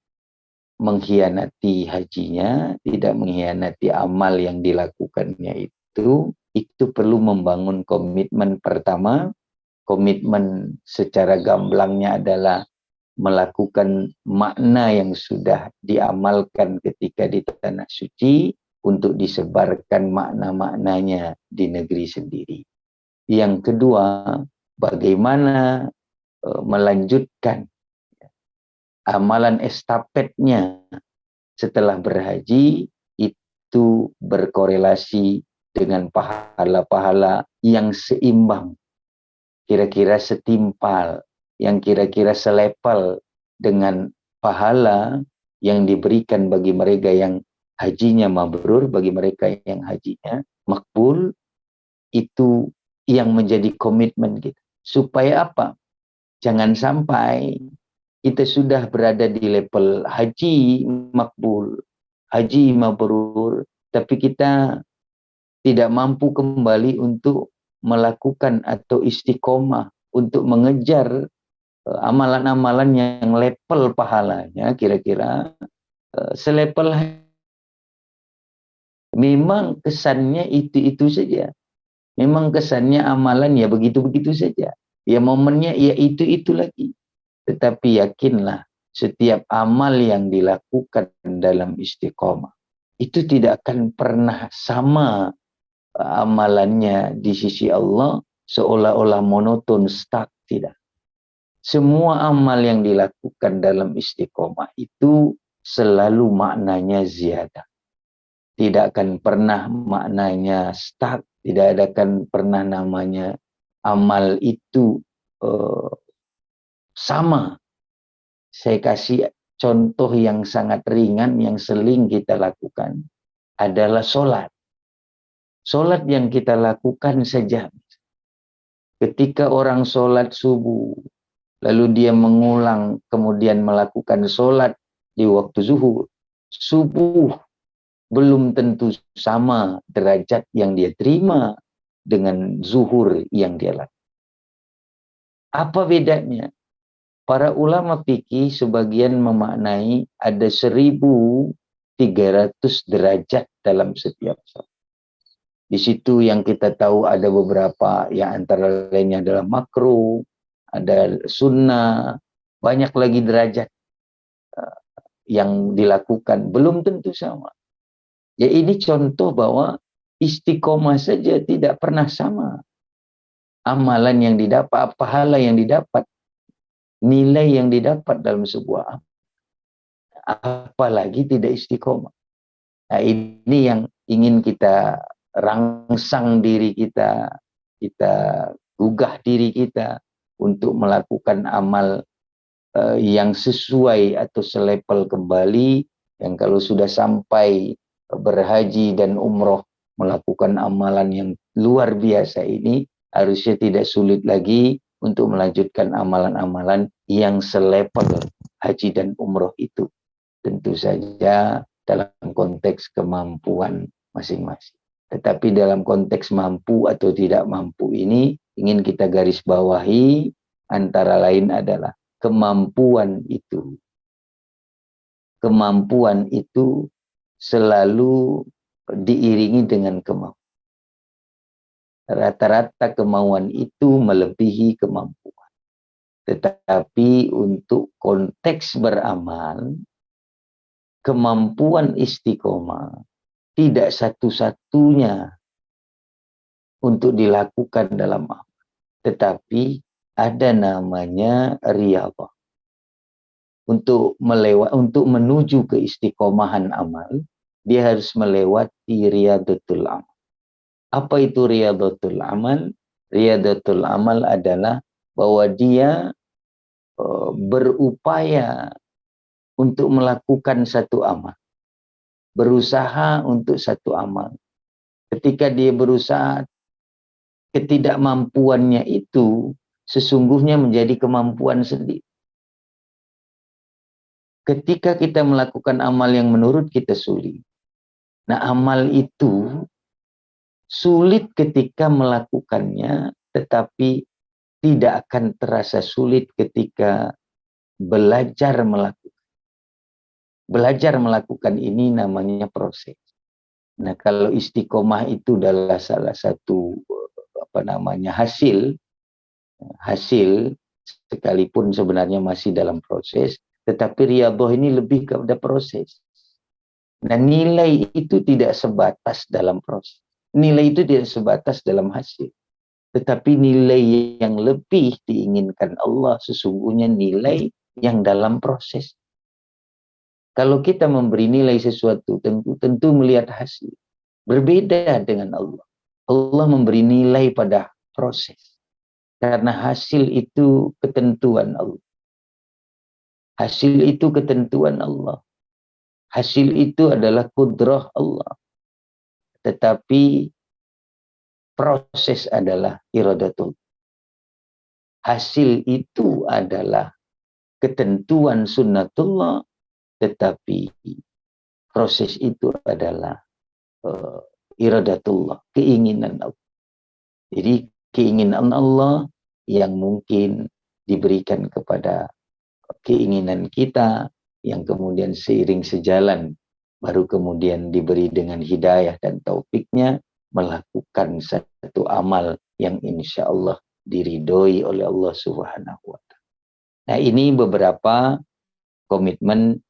mengkhianati hajinya, tidak mengkhianati amal yang dilakukannya itu perlu membangun komitmen. Pertama, komitmen secara gamblangnya adalah melakukan makna yang sudah diamalkan ketika di tanah suci untuk disebarkan makna-maknanya di negeri sendiri. Yang kedua, bagaimana melanjutkan amalan estafetnya setelah berhaji itu berkorelasi dengan pahala-pahala yang seimbang, kira-kira setimpal, yang kira-kira selevel dengan pahala yang diberikan bagi mereka yang hajinya mabrur, bagi mereka yang hajinya makbul. Itu yang menjadi komitmen kita. Supaya apa? Jangan sampai kita sudah berada di level haji makbul, haji mabrur, tapi kita tidak mampu kembali untuk melakukan atau istiqomah untuk mengejar amalan-amalan yang level pahalanya kira-kira selevel. Memang kesannya itu saja. Memang kesannya amalan ya begitu-begitu saja. Ya momennya ya itu lagi. Tetapi yakinlah setiap amal yang dilakukan dalam istiqomah itu tidak akan pernah sama amalannya di sisi Allah seolah-olah monoton, stuck, tidak. Semua amal yang dilakukan dalam istiqomah itu selalu maknanya ziyadah. Tidak akan pernah maknanya stuck, tidak akan pernah namanya amal itu sama. Saya kasih contoh yang sangat ringan yang sering kita lakukan adalah sholat. Sholat yang kita lakukan saja. Ketika orang sholat subuh, lalu dia mengulang kemudian melakukan sholat di waktu zuhur, subuh belum tentu sama derajat yang dia terima dengan zuhur yang dia lakukan. Apa bedanya? Para ulama fikih sebagian memaknai ada 1.300 derajat dalam setiap sholat. Di situ yang kita tahu ada beberapa, yang antara lainnya adalah makruh, ada sunnah, banyak lagi derajat yang dilakukan, belum tentu sama. Ya ini contoh bahwa istiqomah saja tidak pernah sama. Amalan yang didapat, pahala yang didapat, nilai yang didapat dalam sebuah amal, apalagi tidak istiqomah. Nah ini yang ingin kita rangsang diri kita, kita gugah diri kita untuk melakukan amal yang sesuai atau selevel kembali, yang kalau sudah sampai berhaji dan umroh melakukan amalan yang luar biasa ini, harusnya tidak sulit lagi untuk melanjutkan amalan-amalan yang selevel haji dan umroh itu. Tentu saja dalam konteks kemampuan masing-masing. Tetapi dalam konteks mampu atau tidak mampu ini ingin kita garis bawahi antara lain adalah kemampuan itu. Kemampuan itu selalu diiringi dengan kemampuan. Rata-rata kemauan itu melebihi kemampuan. Tetapi untuk konteks beramal, kemampuan istiqomah tidak satu-satunya untuk dilakukan dalam amal. Tetapi ada namanya riyadhah. Untuk menuju ke istiqomahan amal, dia harus melewati riyadatul amal. Apa itu riyadatul amal? Riyadatul amal adalah bahwa dia berupaya untuk melakukan satu amal. Berusaha untuk satu amal. Ketika dia berusaha, ketidakmampuannya itu sesungguhnya menjadi kemampuan sendiri. Ketika kita melakukan amal yang menurut kita sulit, nah amal itu sulit ketika melakukannya, tetapi tidak akan terasa sulit ketika belajar melakukan. Belajar melakukan ini namanya proses. Nah, kalau istiqomah itu adalah salah satu hasil sekalipun sebenarnya masih dalam proses, tetapi riyadhah ini lebih kepada proses. Nah, nilai itu tidak sebatas dalam proses. Nilai itu tidak sebatas dalam hasil. Tetapi nilai yang lebih diinginkan Allah sesungguhnya nilai yang dalam proses. Kalau kita memberi nilai sesuatu, tentu melihat hasil. Berbeda dengan Allah. Allah memberi nilai pada proses. Karena hasil itu ketentuan Allah. Hasil itu ketentuan Allah. Hasil itu adalah kudrah Allah. Tetapi proses adalah iradatul. Hasil itu adalah ketentuan sunnatullah, tetapi proses itu adalah iradatullah, keinginan Allah. Jadi keinginan Allah yang mungkin diberikan kepada keinginan kita, yang kemudian seiring sejalan baru kemudian diberi dengan hidayah dan taufiknya melakukan satu amal yang insya Allah diridhoi oleh Allah Subhanahu wa Ta'ala. Nah, ini beberapa komitmen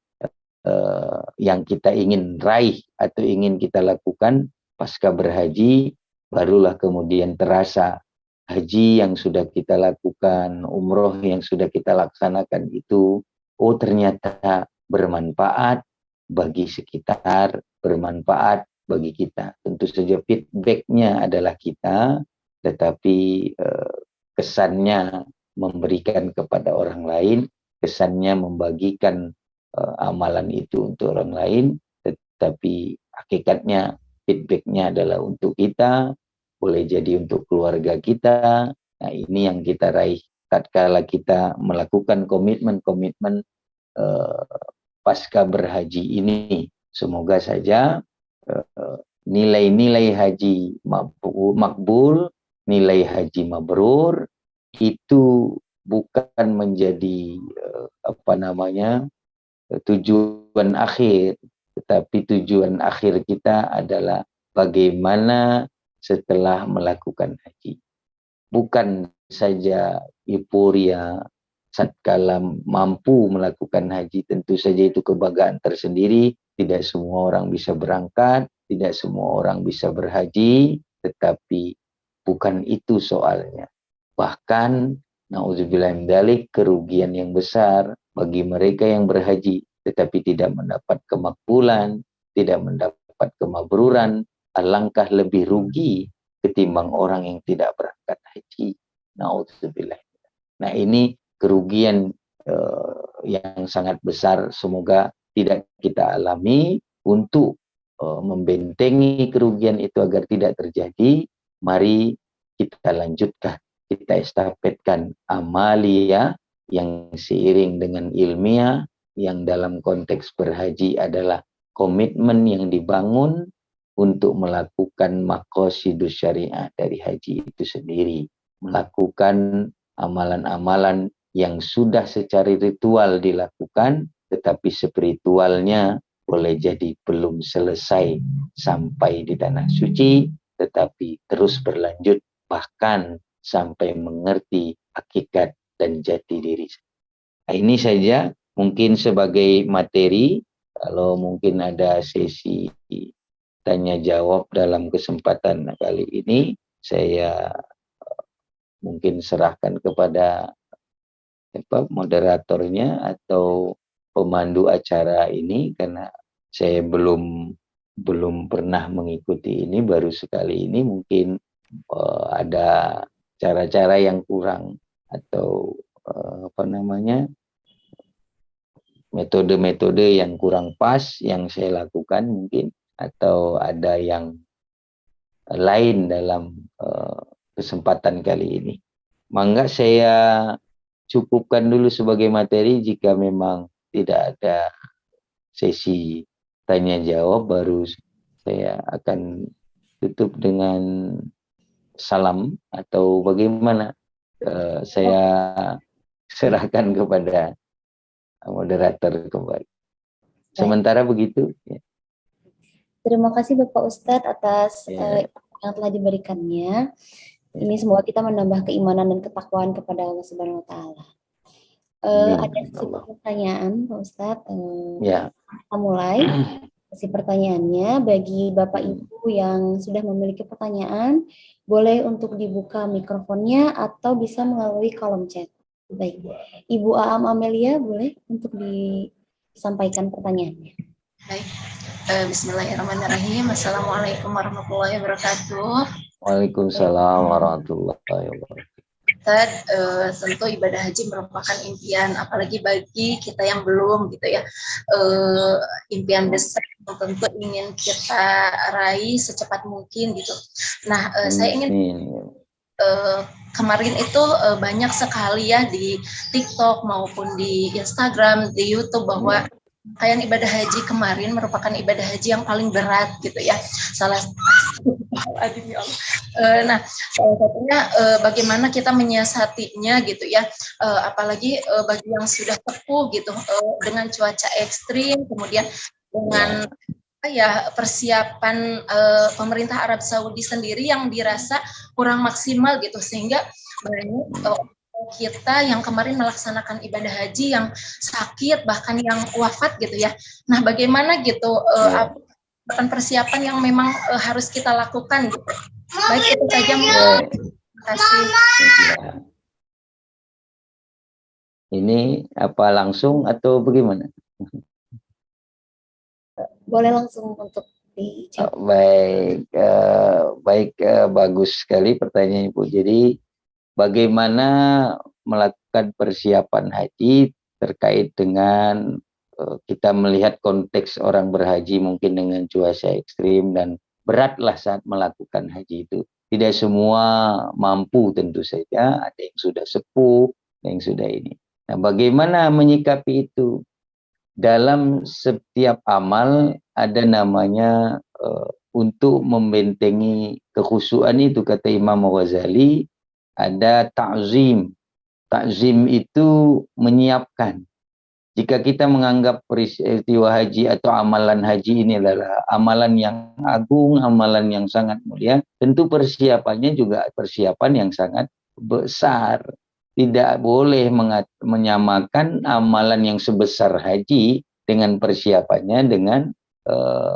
yang kita ingin raih atau ingin kita lakukan pasca berhaji, barulah kemudian terasa haji yang sudah kita lakukan, umroh yang sudah kita laksanakan itu, oh ternyata bermanfaat bagi sekitar, bermanfaat bagi kita. Tentu saja feedbacknya adalah kita, tetapi kesannya memberikan kepada orang lain, kesannya membagikan amalan itu untuk orang lain, tetapi hakikatnya feedbacknya adalah untuk kita, boleh jadi untuk keluarga kita. Nah, ini yang kita raih tatkala kita melakukan komitmen-komitmen pasca berhaji ini. Semoga saja nilai-nilai haji makbul, nilai haji mabrur itu bukan menjadi tujuan akhir, tetapi tujuan akhir kita adalah bagaimana setelah melakukan haji. Bukan saja euforia tatkala mampu melakukan haji, tentu saja itu kebanggaan tersendiri. Tidak semua orang bisa berangkat, tidak semua orang bisa berhaji, tetapi bukan itu soalnya. Bahkan na'udzubillah min dzalik, kerugian yang besar bagi mereka yang berhaji tetapi tidak mendapat kemakbulan, tidak mendapat kemabruran, alangkah lebih rugi ketimbang orang yang tidak berangkat haji. Na'udzubillah. Nah, ini kerugian yang sangat besar, semoga tidak kita alami. Untuk membentengi kerugian itu agar tidak terjadi, mari kita lanjutkan, kita estafetkan amalia yang seiring dengan ilmiah, yang dalam konteks berhaji adalah komitmen yang dibangun untuk melakukan maqasidus syariah dari haji itu sendiri, melakukan amalan-amalan yang sudah secara ritual dilakukan, tetapi spiritualnya boleh jadi belum selesai sampai di tanah suci, tetapi terus berlanjut bahkan sampai mengerti hakikat dan jati diri. Nah, ini saja mungkin sebagai materi. Kalau mungkin ada sesi tanya jawab dalam kesempatan kali ini, saya mungkin serahkan kepada moderatornya atau pemandu acara ini, karena saya belum pernah mengikuti ini, baru sekali ini. Mungkin ada cara-cara yang kurang atau metode-metode yang kurang pas yang saya lakukan mungkin, atau ada yang lain dalam kesempatan kali ini. Mangga saya cukupkan dulu sebagai materi. Jika memang tidak ada sesi tanya jawab, baru saya akan tutup dengan salam atau bagaimana? Saya serahkan kepada moderator kembali. Sementara begitu. Ya. Terima kasih Bapak Ustadz atas Ya. yang telah diberikannya. Ini semoga kita menambah keimanan dan ketakwaan kepada Allah Subhanahu wa taala. Ada sesi pertanyaan Pak Ustadz. Ya. Kita mulai sesi pertanyaannya. Bagi Bapak Ibu yang sudah memiliki pertanyaan, boleh untuk dibuka mikrofonnya atau bisa melalui kolom chat. Baik, Ibu Aam Amelia boleh untuk disampaikan pertanyaannya. Baik, Bismillahirrahmanirrahim. Assalamualaikum warahmatullahi wabarakatuh. Waalaikumsalam warahmatullahi wabarakatuh. Tentu ibadah haji merupakan impian, apalagi bagi kita yang belum gitu ya, impian besar yang tentu ingin kita raih secepat mungkin gitu. Nah, saya ingin kemarin itu banyak sekali ya di TikTok maupun di Instagram, di YouTube bahwa rangkaian ibadah haji kemarin merupakan ibadah haji yang paling berat gitu ya. Salah satunya bagaimana kita menyiasatinya gitu ya. Apalagi bagi yang sudah tepuh gitu dengan cuaca ekstrim, kemudian dengan persiapan pemerintah Arab Saudi sendiri yang dirasa kurang maksimal gitu, sehingga banyak kita yang kemarin melaksanakan ibadah haji yang sakit bahkan yang wafat gitu ya. Nah, bagaimana gitu persiapan yang memang harus kita lakukan gitu. Baik, itu saja. Terima kasih. Ini apa langsung atau bagaimana? Boleh langsung untuk dijawab. Baik, bagus sekali pertanyaan Ibu. Jadi bagaimana melakukan persiapan haji terkait dengan kita melihat konteks orang berhaji mungkin dengan cuaca ekstrim dan beratlah saat melakukan haji itu. Tidak semua mampu tentu saja, ada yang sudah sepuh, ada yang sudah ini. Nah, bagaimana menyikapi itu? Dalam setiap amal ada namanya untuk membentengi kekhusyuan itu, kata Imam Ghazali, ada ta'zim. Ta'zim itu menyiapkan. Jika kita menganggap peristiwa haji atau amalan haji ini adalah amalan yang agung, amalan yang sangat mulia, tentu persiapannya juga persiapan yang sangat besar. Tidak boleh menyamakan amalan yang sebesar haji dengan persiapannya dengan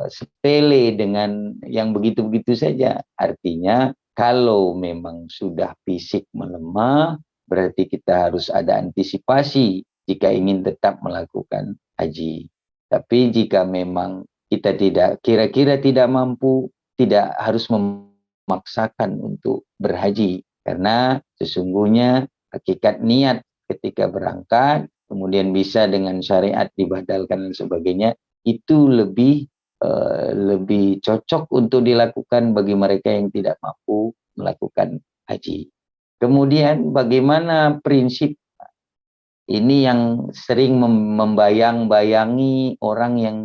sepele, dengan yang begitu-begitu saja. Artinya kalau memang sudah fisik melemah, berarti kita harus ada antisipasi jika ingin tetap melakukan haji. Tapi jika memang kita kira-kira tidak mampu, tidak harus memaksakan untuk berhaji. Karena sesungguhnya hakikat niat ketika berangkat, kemudian bisa dengan syariat dibadalkan dan sebagainya, itu lebih cocok untuk dilakukan bagi mereka yang tidak mampu melakukan haji. Kemudian bagaimana prinsip ini yang sering membayang-bayangi orang yang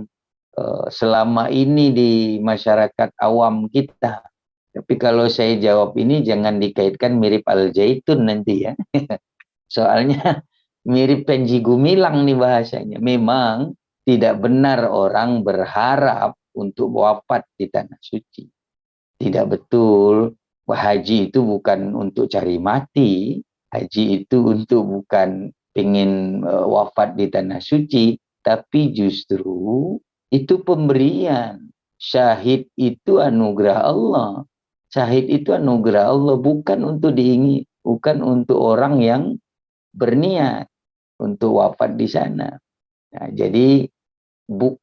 selama ini di masyarakat awam kita. Tapi kalau saya jawab ini jangan dikaitkan mirip Al-Zaitun nanti ya. Soalnya mirip Panji Gumilang nih bahasanya. Memang tidak benar orang berharap untuk wafat di tanah suci. Tidak betul. Haji itu bukan untuk cari mati. Haji itu untuk bukan ingin wafat di tanah suci, tapi justru itu pemberian. Syahid itu anugerah Allah. Syahid itu anugerah Allah, bukan untuk diingini, bukan untuk orang yang berniat untuk wafat di sana. Nah, jadi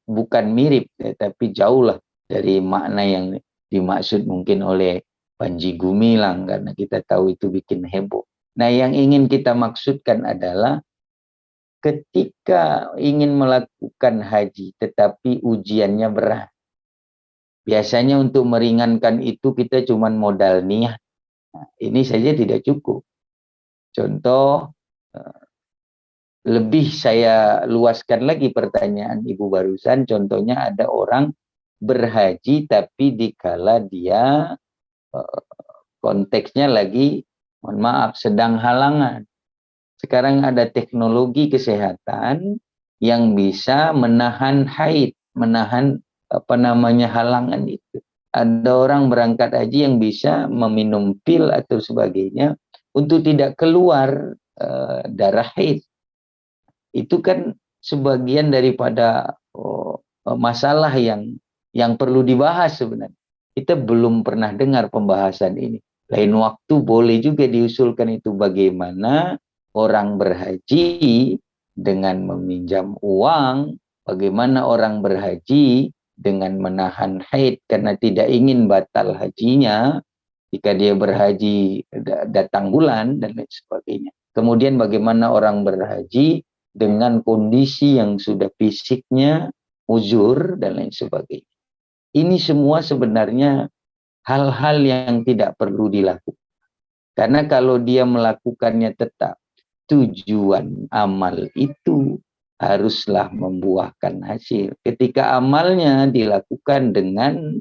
bukan mirip, tapi jauhlah dari makna yang dimaksud mungkin oleh Panji Gumilang, karena kita tahu itu bikin heboh. Nah, yang ingin kita maksudkan adalah ketika ingin melakukan haji tetapi ujiannya berat. Biasanya untuk meringankan itu kita cuma modal niat. Nah, ini saja tidak cukup. Contoh, lebih saya luaskan lagi pertanyaan Ibu barusan. Contohnya ada orang berhaji tapi dikala dia konteksnya lagi, mohon maaf, sedang halangan. Sekarang ada teknologi kesehatan yang bisa menahan haid, menahan halangan itu. Ada orang berangkat haji yang bisa meminum pil atau sebagainya untuk tidak keluar darah haid. Itu kan sebagian daripada masalah yang perlu dibahas sebenarnya. Kita belum pernah dengar pembahasan ini. Lain waktu boleh juga diusulkan itu, bagaimana orang berhaji dengan meminjam uang, bagaimana orang berhaji dengan menahan haid karena tidak ingin batal hajinya jika dia berhaji datang bulan dan lain sebagainya. Kemudian bagaimana orang berhaji dengan kondisi yang sudah fisiknya uzur dan lain sebagainya. Ini semua sebenarnya hal-hal yang tidak perlu dilakukan. Karena kalau dia melakukannya tetap, tujuan amal itu haruslah membuahkan hasil. Ketika amalnya dilakukan dengan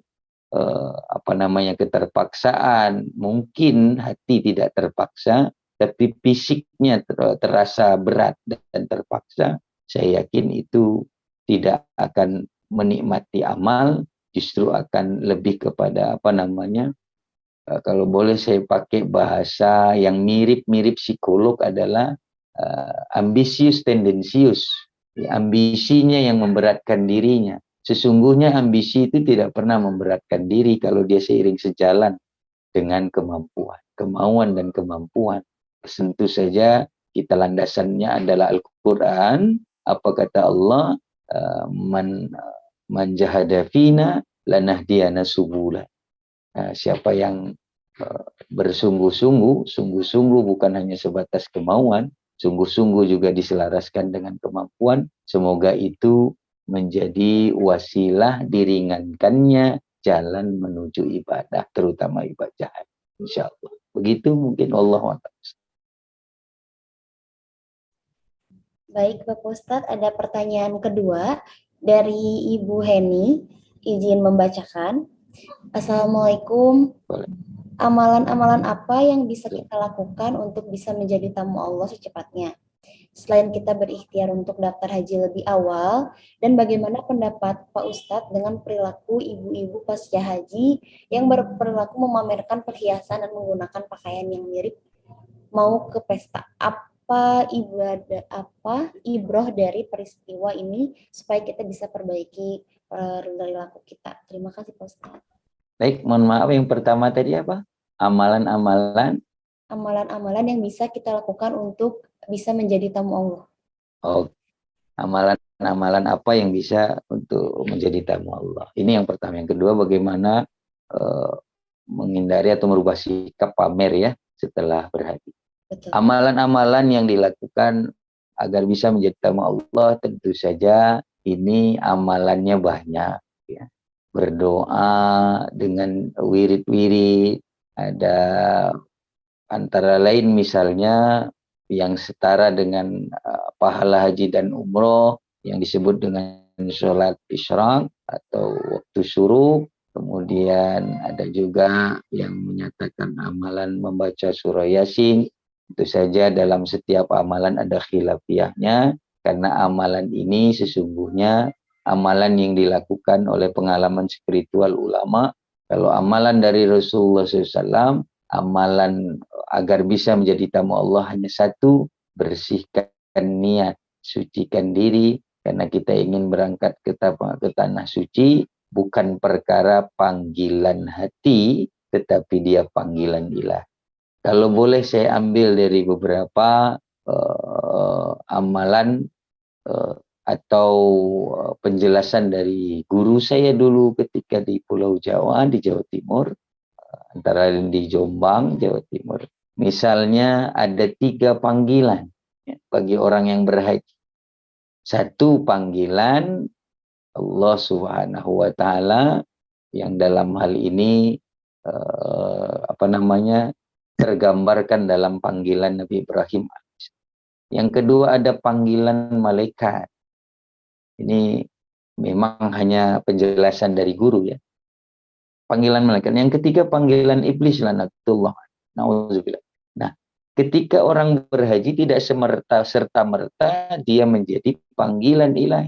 keterpaksaan, mungkin hati tidak terpaksa, tapi fisiknya terasa berat dan terpaksa, saya yakin itu tidak akan menikmati amal, justru akan lebih kepada kalau boleh saya pakai bahasa yang mirip-mirip psikolog adalah ambisius tendensius. Ambisinya yang memberatkan dirinya. Sesungguhnya ambisi itu tidak pernah memberatkan diri kalau dia seiring sejalan dengan kemampuan, kemauan dan kemampuan. Tentu saja kita landasannya adalah Al-Quran. Apa kata Allah? Man jahada fina lanahdiyana subula. Siapa yang bersungguh-sungguh, sungguh-sungguh bukan hanya sebatas kemauan, sungguh-sungguh juga diselaraskan dengan kemampuan, semoga itu menjadi wasilah diringankannya jalan menuju ibadah, terutama ibadah haji, insyaallah. Begitu mungkin, Allah SWT. Baik Bapak Ustadz, ada pertanyaan kedua dari Ibu Heni, izin membacakan. Assalamualaikum. Amalan-amalan apa yang bisa kita lakukan untuk bisa menjadi tamu Allah secepatnya? Selain kita berikhtiar untuk daftar haji lebih awal, dan bagaimana pendapat Pak Ustadz dengan perilaku ibu-ibu pasca haji yang berperilaku memamerkan perhiasan dan menggunakan pakaian yang mirip mau ke pesta? Apa ibroh dari peristiwa ini supaya kita bisa perbaiki perilaku kita? Terima kasih Pak Ustadz. Baik, mohon maaf, yang pertama tadi apa? Amalan-amalan yang bisa kita lakukan untuk bisa menjadi tamu Allah. Oh, amalan-amalan apa yang bisa untuk menjadi tamu Allah? Ini yang pertama. Yang kedua, bagaimana menghindari atau merubah sikap pamer ya setelah berhaji. Amalan-amalan yang dilakukan agar bisa menjadi tamu Allah, tentu saja ini amalannya banyak ya. Berdoa dengan wirid-wirid, ada antara lain misalnya yang setara dengan pahala haji dan umroh yang disebut dengan sholat isyraq atau waktu syuruk. Kemudian ada juga yang menyatakan amalan membaca surah Yasin. Itu saja dalam setiap amalan ada khilafiyahnya, karena amalan ini sesungguhnya amalan yang dilakukan oleh pengalaman spiritual ulama. Kalau amalan dari Rasulullah SAW, amalan agar bisa menjadi tamu Allah hanya satu, bersihkan niat, sucikan diri, karena kita ingin berangkat ke tanah suci, bukan perkara panggilan hati, tetapi dia panggilan ilah. Kalau boleh saya ambil dari beberapa amalan atau penjelasan dari guru saya dulu ketika di Pulau Jawa, di Jawa Timur, antara lain di Jombang, Jawa Timur. Misalnya ada 3 panggilan ya, bagi orang yang berhaji. 1 panggilan Allah Subhanahu wa Ta'ala yang dalam hal ini tergambarkan dalam panggilan Nabi Ibrahim. Yang kedua ada panggilan malaikat. Ini memang hanya penjelasan dari guru ya. Panggilan malaikat. Yang ketiga panggilan iblis lanatullah. Nauzubillah. Nah, ketika orang berhaji tidak serta-merta dia menjadi panggilan ilahi.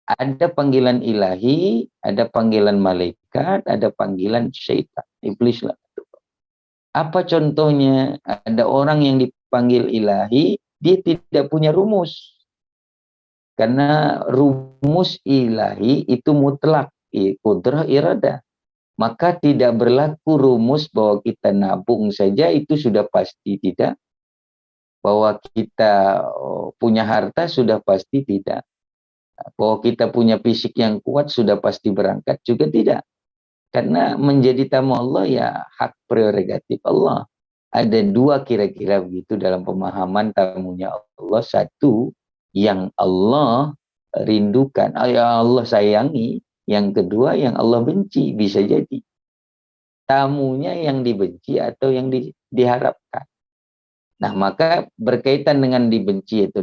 Ada panggilan ilahi, ada panggilan malaikat, ada panggilan syaitan, iblis lah. Apa contohnya? Ada orang yang dipanggil ilahi, dia tidak punya rumus. Karena rumus ilahi itu mutlak, qudrah iradah. Maka tidak berlaku rumus bahwa kita nabung saja itu sudah pasti tidak. Bahwa kita punya harta sudah pasti tidak. Bahwa kita punya fisik yang kuat sudah pasti berangkat juga tidak. Karena menjadi tamu Allah ya hak prerogatif Allah. Ada dua kira-kira begitu dalam pemahaman tamunya Allah. Satu, yang Allah rindukan, yang Allah sayangi. Yang kedua, yang Allah benci. Bisa jadi tamunya yang dibenci atau yang diharapkan. Nah, maka berkaitan dengan dibenci atau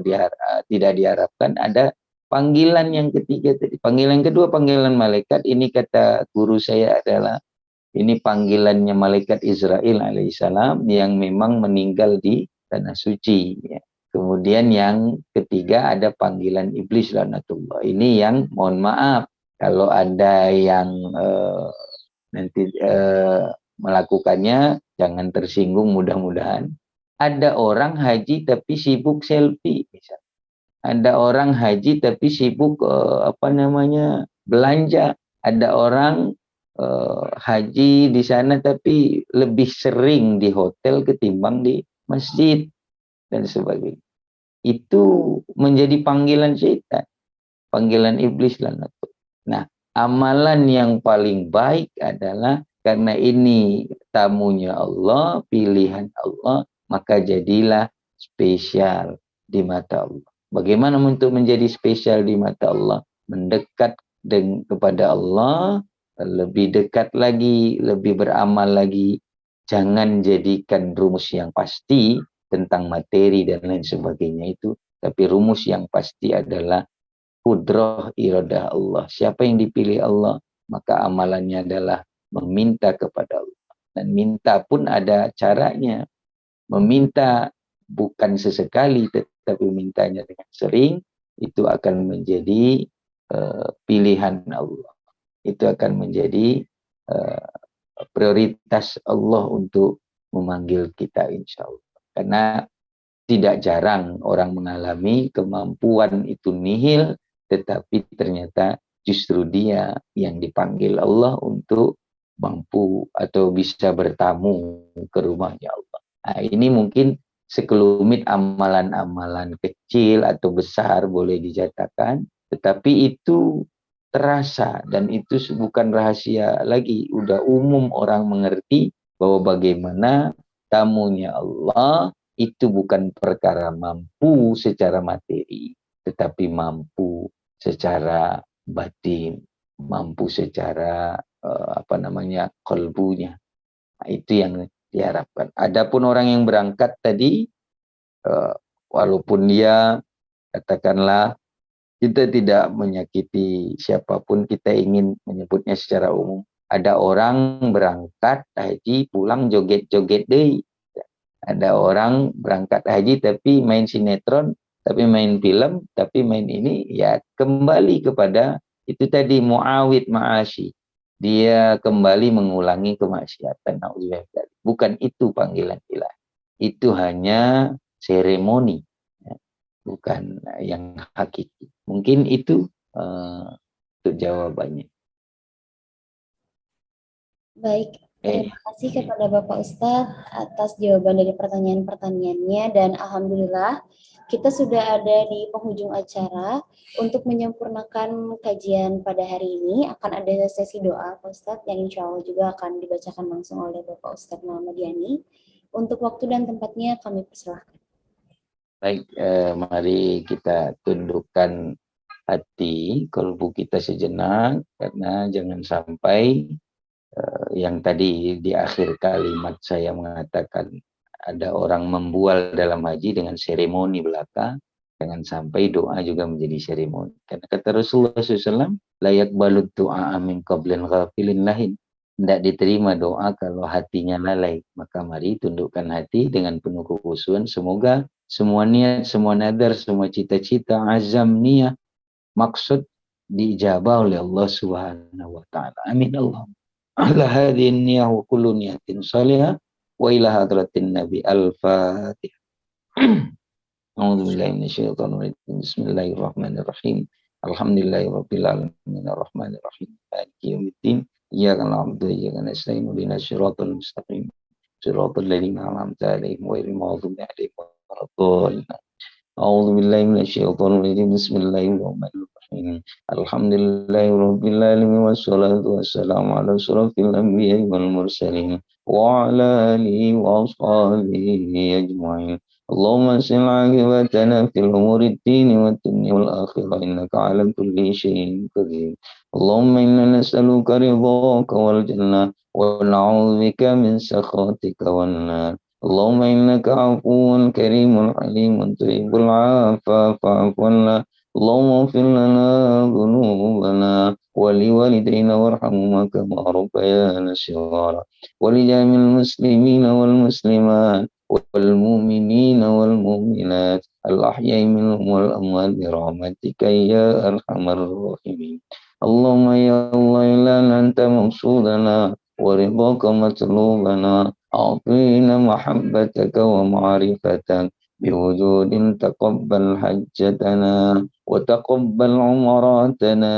tidak diharapkan, ada panggilan yang ketiga tadi. Panggilan kedua, panggilan malaikat. Ini kata guru saya adalah, ini panggilannya malaikat Israel alaihissalam yang memang meninggal di tanah suci. Ya. Kemudian yang ketiga ada panggilan iblis lanatullah. Ini yang mohon maaf kalau ada yang nanti melakukannya, jangan tersinggung mudah-mudahan. Ada orang haji tapi sibuk selfie misalnya. Ada orang haji tapi sibuk belanja. Ada orang haji di sana tapi lebih sering di hotel ketimbang di masjid dan sebagainya. Itu menjadi panggilan syaitan, panggilan iblis lanatullah. Nah, amalan yang paling baik adalah karena ini tamunya Allah, pilihan Allah, maka jadilah spesial di mata Allah. Bagaimana untuk menjadi spesial di mata Allah? Mendekat kepada Allah, lebih dekat lagi, lebih beramal lagi. Jangan jadikan rumus yang pasti tentang materi dan lain sebagainya itu. Tapi rumus yang pasti adalah qudrah iradah Allah. Siapa yang dipilih Allah, maka amalannya adalah meminta kepada Allah. Dan minta pun ada caranya. Meminta bukan sesekali, tetapi mintanya dengan sering, itu akan menjadi pilihan Allah. Itu akan menjadi prioritas Allah untuk memanggil kita insya Allah. Karena tidak jarang orang mengalami kemampuan itu nihil, tetapi ternyata justru dia yang dipanggil Allah untuk mampu atau bisa bertamu ke rumahnya Allah. Nah, ini mungkin sekelumit amalan-amalan kecil atau besar boleh dijadikan, tetapi itu terasa dan itu bukan rahasia lagi. Udah umum orang mengerti bahwa bagaimana tamunya Allah itu bukan perkara mampu secara materi, tetapi mampu secara batin, mampu secara kolbunya. Nah, itu yang diharapkan. Adapun orang yang berangkat tadi, walaupun dia katakanlah kita tidak menyakiti siapapun, kita ingin menyebutnya secara umum. Ada orang berangkat haji pulang joget-joget deh. Ada orang berangkat haji tapi main sinetron, tapi main film, tapi main ini, ya kembali kepada itu tadi mu'awid ma'ashi. Dia kembali mengulangi kemaksiatan. Bukan itu panggilan ilahi. Itu hanya seremoni, ya. Bukan yang hakiki. Mungkin itu untuk jawabannya. Baik, terima kasih kepada Bapak Ustadz atas jawaban dari pertanyaan-pertanyaannya, dan alhamdulillah kita sudah ada di penghujung acara. Untuk menyempurnakan kajian pada hari ini akan ada sesi doa Pak Ustadz yang insya Allah juga akan dibacakan langsung oleh Bapak Ustadz Muhammad Yani. Untuk waktu dan tempatnya kami persilahkan. Baik, mari kita tundukkan hati, kalbu kita sejenak, karena jangan sampai yang tadi di akhir kalimat saya mengatakan ada orang membual dalam haji dengan seremoni belaka. Jangan sampai doa juga menjadi seremoni. Karena kata Rasulullah SAW, layak balut doa amin qablan ghafilin lahin. Tidak diterima doa kalau hatinya lalai. Maka mari tundukkan hati dengan penuh kekhusyuan. Semoga semua niat, semua nadar, semua cita-cita, azam, niat, maksud diijabah oleh Allah Subhanahu wa taala. Amin Allah. Ala hadhihi niyah wa kullu niyatin salihah wa ila hadratin Nabi al-Fatihah. A'udzubillahi minasyaitonir rajim. Bismillahirrahmanirrahim. Alhamdulillahirabbil alamin arrahmanir rahim. Maliki yaumiddin. Iyyaka na'budu wa iyyaka nasta'in. Ihdinas siratal mustaqim. Siratal ladzina an'amta 'alaihim ghairil maghdubi 'alaihim waladdallin. A'udzubillahi minasyaitonir rajim. Bismillahirrahmanirrahim. Alhamdulillahirabbil alamin wassalatu wassalamu ala asyrafil anbiya'i wal mursalin wa ala alihi wa ashabihi ajma'in. Allahumma salli aqibatana fil umuri ad-din wa ad-dunya wal akhirah innaka 'ala kulli syai'in qadir. Allahumma inna nas'aluka ridhaka wal jannah wa na'udzubika min sakhatika wan nar. Allahumma innaka 'afuwun karimun halimun tuhibbul 'afwa fa'fu 'anna. Allahumma ighfir lana dhunubana wa liwalidayna warhamhuma kama rabbayana shighara wa li jami'il muslimina wal muslimat والمؤمنين والمؤمنات الأحياء منهم والأموات برحمتك يا أرحم الراحمين. اللهم يا الله إلا أنت مقصودنا ورضاك مطلوبنا أعطينا محبتك ومعرفتك بوجود تقبل حجتنا وتقبل عمراتنا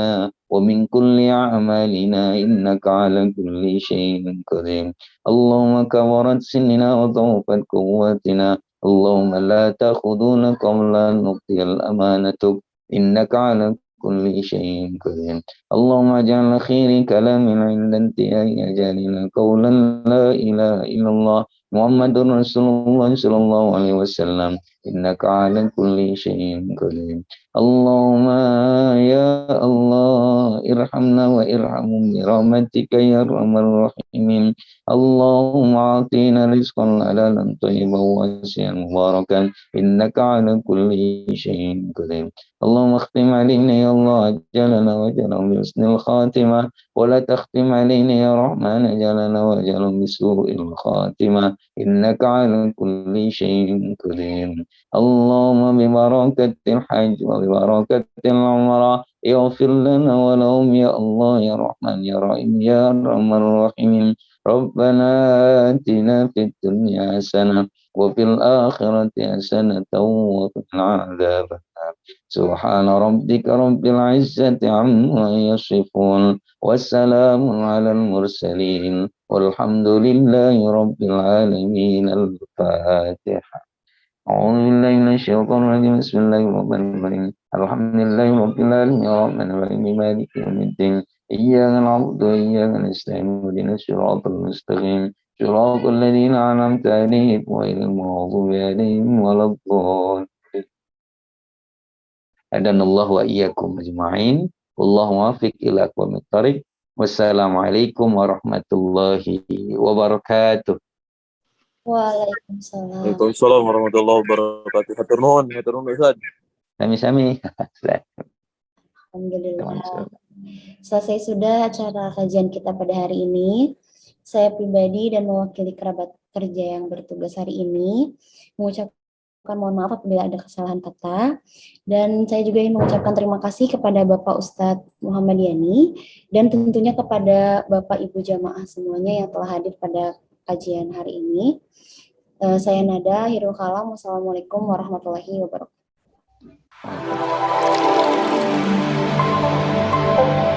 ومن كل أعمالنا إنك على كل شيء قدير. اللهم كبرت سننا وضعفت قوتنا اللهم لا تأخذنا قبل أن نقضي الأمانة إنك على كل شيء قدير. اللهم اجعل خير كلامنا عند انتهاء أجالنا قولا لا إله إلا الله محمد رسول الله صلى الله عليه وسلم إنك على كل شيء قدير. اللهم يا الله ارحمنا وارحمهم برحمتك يا أرحم الراحمين. اللهم أعطينا رزقا حلالا طيبا واسعا مباركا إنك على كل شيء قدير. اللهم اختم علينا يا الله أجلنا وأجلنا بحسن الخاتمة ولا تختم علينا يا رحمن أجلنا وأجلنا بسوء الخاتمة إنك على كل شيء قدير. اللهم ببركة الحج وببركة العمرة اغفر لنا ولهم يا الله يا رحمن يا رحيم يا أرحم الراحمين. ربنا آتنا في الدنيا حسنة وفي الآخرة حسنة وقنا عذاب النار. سبحان ربك رب العزة عما يصفون والسلام على المرسلين والحمد لله رب العالمين. الفاتحة. أعوذ بالله من الشيطان الرجيم. بسم الله الرحمن الرحيم. الحمد لله رب العالمين الرحمن الرحيم مالك يوم الدين. إياك نعبد وإياك نستعين اهدنا الصراط المستقيم صراط الذين أنعمت عليهم غير المغضوب عليهم ولا الضالين. Hadanallahu wa iyyakum ajma'in. Wallahu muwaffiq ila aqwamit thoriq. Wassalamualaikum warahmatullahi wabarakatuh. Waalaikumsalam. Waalaikumsalam warahmatullahi wabarakatuh. Hatur nuhun Ustaz. Sami-sami. Alhamdulillah. Selesai sudah acara kajian kita pada hari ini. Saya pribadi dan mewakili kerabat kerja yang bertugas hari ini mengucapkan mohon maaf apabila ada kesalahan kata, dan saya juga ingin mengucapkan terima kasih kepada Bapak Ustadz Muhammad Yani dan tentunya kepada Bapak Ibu jamaah semuanya yang telah hadir pada kajian hari ini. Saya Nada Hirul Kalam. Wassalamualaikum warahmatullahi wabarakatuh.